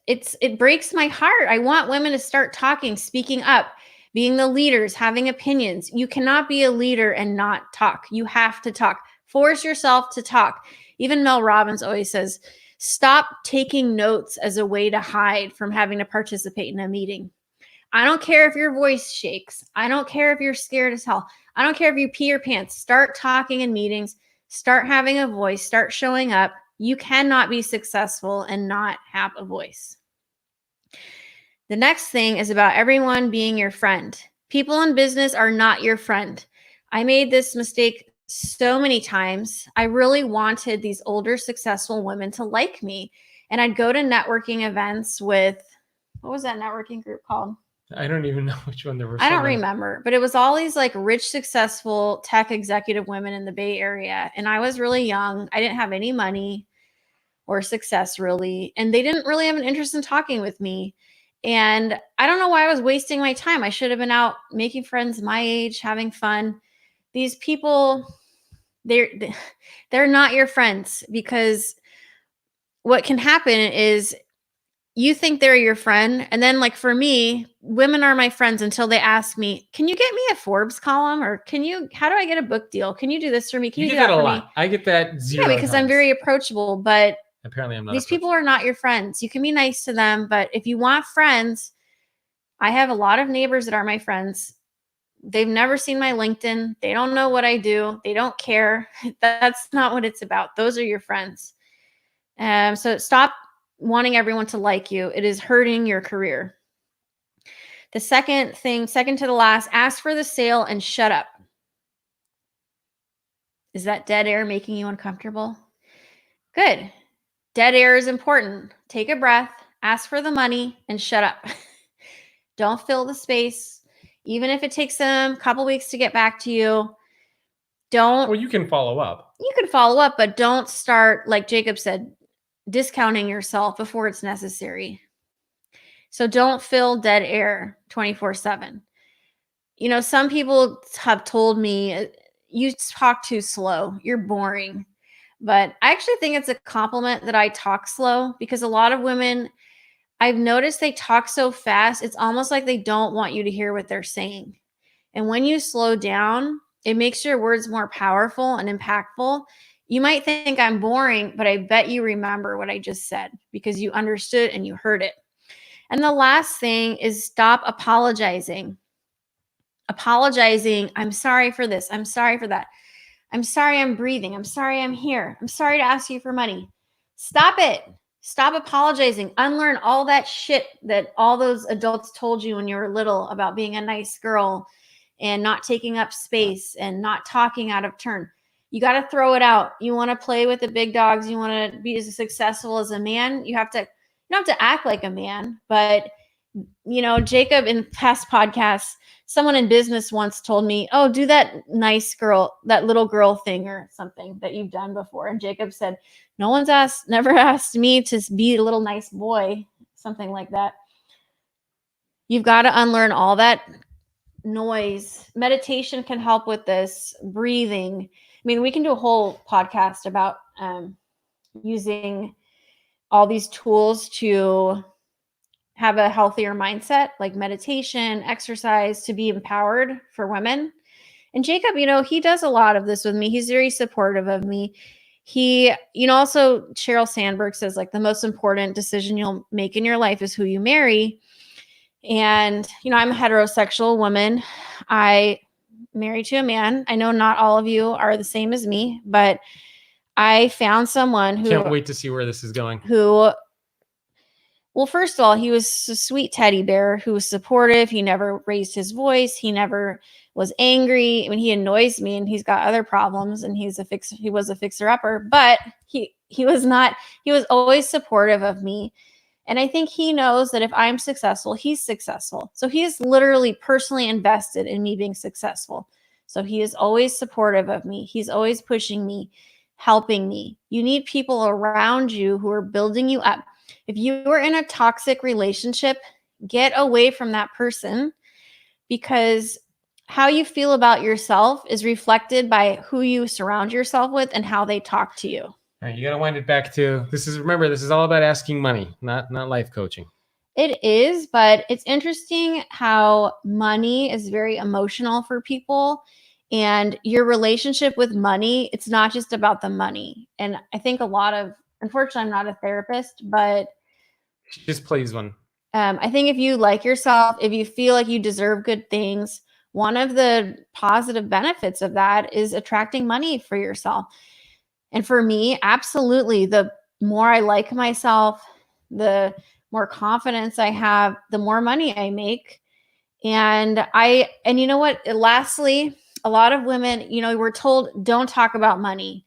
Speaker 1: it breaks my heart. I want women to start talking, speaking up, being the leaders, having opinions. You cannot be a leader and not talk. You have to talk. Force yourself to talk. Even Mel Robbins always says, stop taking notes as a way to hide from having to participate in a meeting. I don't care if your voice shakes. I don't care if you're scared as hell. I don't care if you pee your pants. Start talking in meetings. Start having a voice. Start showing up. You cannot be successful and not have a voice. The next thing is about everyone being your friend. People in business are not your friend. I made this mistake so many times. I really wanted these older, successful women to like me. And I'd go to networking events with, what was that networking group called?
Speaker 2: I don't even know which one there were.
Speaker 1: I don't remember, but it was all these like rich, successful tech executive women in the Bay Area. And I was really young. I didn't have any money or success really. And they didn't really have an interest in talking with me. And I don't know why I was wasting my time. I should have been out making friends my age, having fun. These people, they're not your friends, because what can happen is you think they're your friend. And then, like, for me, women are my friends until they ask me, can you get me a Forbes column? Or how do I get a book deal? Can you do this for me? Can you do that for me?
Speaker 2: I get that 0
Speaker 1: because I'm very approachable, but
Speaker 2: apparently I'm not.
Speaker 1: These people are not your friends. You can be nice to them, but if you want friends, I have a lot of neighbors that are my friends. They've never seen my LinkedIn. They don't know what I do. They don't care. That's not what it's about. Those are your friends. So stop wanting everyone to like you. It is hurting your career. The second to the last, ask for the sale and shut up. Is that dead air making you uncomfortable? Good. Dead air is important. Take a breath, ask for the money, and shut up. Don't fill the space. Even if it takes them a couple weeks to get back to you,
Speaker 2: Well, you can follow up.
Speaker 1: You can follow up, but don't start, like Jacob said, discounting yourself before it's necessary. So don't fill dead air 24/7. Some people have told me, you talk too slow. You're boring. But I actually think it's a compliment that I talk slow, because a lot of women, I've noticed, they talk so fast. It's almost like they don't want you to hear what they're saying. And when you slow down, it makes your words more powerful and impactful. You might think I'm boring, but I bet you remember what I just said because you understood and you heard it. And the last thing is stop apologizing. I'm sorry for this. I'm sorry for that. I'm sorry I'm breathing. I'm sorry I'm here. I'm sorry to ask you for money. Stop it. Stop apologizing. Unlearn all that shit that all those adults told you when you were little about being a nice girl and not taking up space and not talking out of turn. You got to throw it out. You want to play with the big dogs. You want to be as successful as a man. You don't have to act like a man, but Jacob, in past podcasts, someone in business once told me, oh, do that little girl thing or something that you've done before. And Jacob said, never asked me to be a little nice boy, something like that. You've got to unlearn all that noise. Meditation can help with this. Breathing. I mean, we can do a whole podcast about using all these tools to have a healthier mindset, like meditation, exercise, to be empowered for women. And Jacob, he does a lot of this with me. He's very supportive of me. He, also Sheryl Sandberg says, like, the most important decision you'll make in your life is who you marry. And, I'm a heterosexual woman. I married to a man. I know not all of you are the same as me, but I found someone who...
Speaker 2: Can't wait to see where this is going.
Speaker 1: Who Well, first of all, he was a sweet teddy bear who was supportive. He never raised his voice. He never was angry. I mean, he annoys me, and he's got other problems, and he was a fixer upper, but he was not. He was always supportive of me. And I think he knows that if I'm successful, he's successful. So he is literally personally invested in me being successful. So he is always supportive of me. He's always pushing me, helping me. You need people around you who are building you up. If you are in a toxic relationship, get away from that person, because how you feel about yourself is reflected by who you surround yourself with and how they talk to you.
Speaker 2: All right, you got to wind it back to remember, this is all about asking money, not life coaching.
Speaker 1: It is, but it's interesting how money is very emotional for people, and your relationship with money, it's not just about the money. And I think unfortunately, I'm not a therapist, but
Speaker 2: Just please one.
Speaker 1: I think if you like yourself, if you feel like you deserve good things, one of the positive benefits of that is attracting money for yourself. And for me, absolutely, the more I like myself, the more confidence I have, the more money I make. And you know what? Lastly, a lot of women, we're told don't talk about money.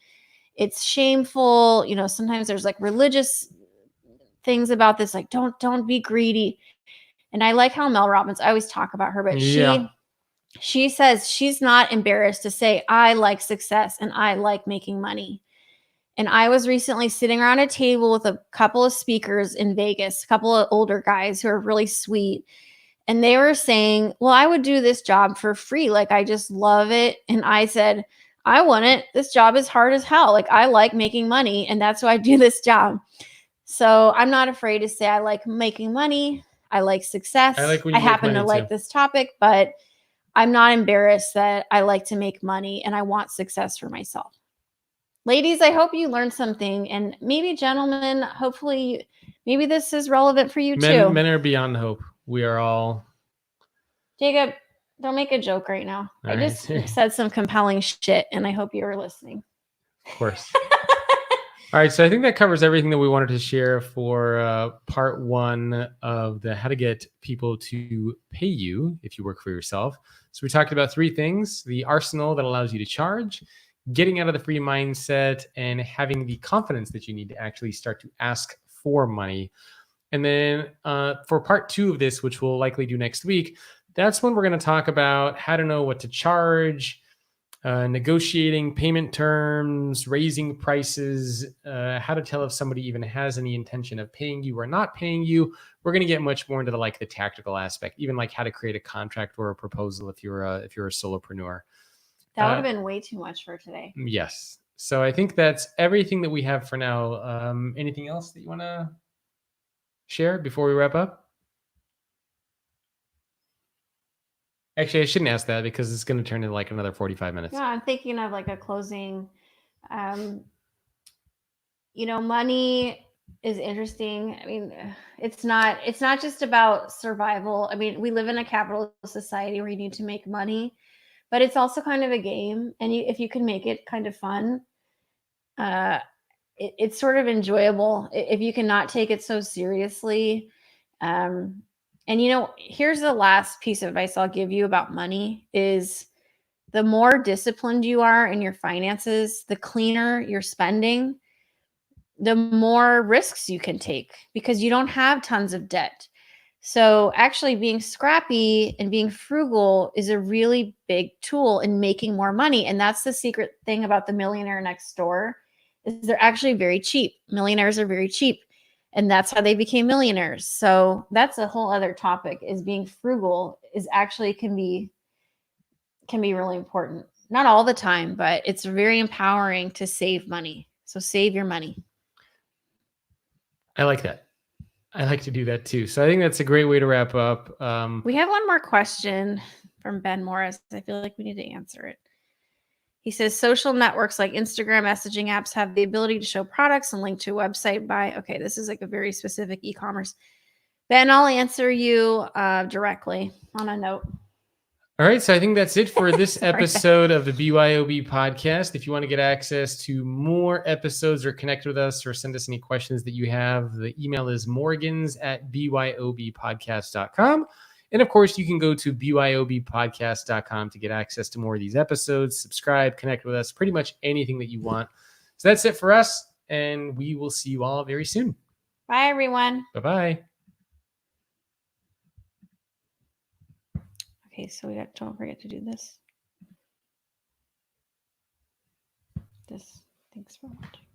Speaker 1: It's shameful. Sometimes there's like religious things about this, like don't be greedy. And I like how Mel Robbins, I always talk about her, but she says she's not embarrassed to say, I like success and I like making money. And I was recently sitting around a table with a couple of speakers in Vegas, a couple of older guys who are really sweet. And they were saying, well, I would do this job for free. Like, I just love it. And I said, I wouldn't. This job is hard as hell. Like, I like making money, and that's why I do this job. So I'm not afraid to say I like making money. I like success.
Speaker 2: I like when
Speaker 1: I
Speaker 2: you make
Speaker 1: happen to
Speaker 2: money,
Speaker 1: like
Speaker 2: too.
Speaker 1: this topic, but I'm not embarrassed that I like to make money and I want success for myself. Ladies, I hope you learned something, and maybe gentlemen, hopefully, maybe this is relevant for you too.
Speaker 2: Men are beyond hope. We are all.
Speaker 1: Jacob, don't make a joke right now.
Speaker 2: All
Speaker 1: I
Speaker 2: right.
Speaker 1: just said some compelling shit, and I hope you were listening.
Speaker 2: Of course. All right, so I think that covers everything that we wanted to share for part one of the how to get people to pay you if you work for yourself. So we talked about three things: the arsenal that allows you to charge, getting out of the free mindset, and having the confidence that you need to actually start to ask for money. And then for part two of this, which we'll likely do next week, that's when we're going to talk about how to know what to charge, negotiating payment terms, raising prices, how to tell if somebody even has any intention of paying you or not paying you. We're going to get much more into the tactical aspect, even like how to create a contract or a proposal if you're a solopreneur.
Speaker 1: That would have been way too much for today.
Speaker 2: Yes. So I think that's everything that we have for now. Anything else that you want to share before we wrap up? Actually, I shouldn't ask that because it's going to turn into like another 45 minutes.
Speaker 1: Yeah, I'm thinking of like a closing. Money is interesting. I mean, it's not just about survival. I mean, we live in a capitalist society where you need to make money, but it's also kind of a game. And if you can make it kind of fun, it's sort of enjoyable if you cannot take it so seriously. And here's the last piece of advice I'll give you about money is the more disciplined you are in your finances, the cleaner you're spending, the more risks you can take because you don't have tons of debt. So actually being scrappy and being frugal is a really big tool in making more money. And that's the secret thing about the millionaire next door is they're actually very cheap. Millionaires are very cheap. And that's how they became millionaires. So that's a whole other topic is being frugal is actually can be really important. Not all the time, but it's very empowering to save money. So save your money.
Speaker 2: I like that. I like to do that too. So I think that's a great way to wrap up.
Speaker 1: We have one more question from Ben Morris. I feel like we need to answer it. He says, social networks like Instagram messaging apps have the ability to show products and link to a website by, okay, this is like a very specific e-commerce. Ben, I'll answer you directly on a note.
Speaker 2: All right, so I think that's it for this episode of the BYOB podcast. If you want to get access to more episodes or connect with us or send us any questions that you have, the email is morgans@byobpodcast.com. And of course, you can go to byobpodcast.com to get access to more of these episodes, subscribe, connect with us, pretty much anything that you want. So that's it for us, and we will see you all very soon.
Speaker 1: Bye, everyone.
Speaker 2: Bye-bye.
Speaker 1: Okay, so don't forget to do this. Thanks for watching.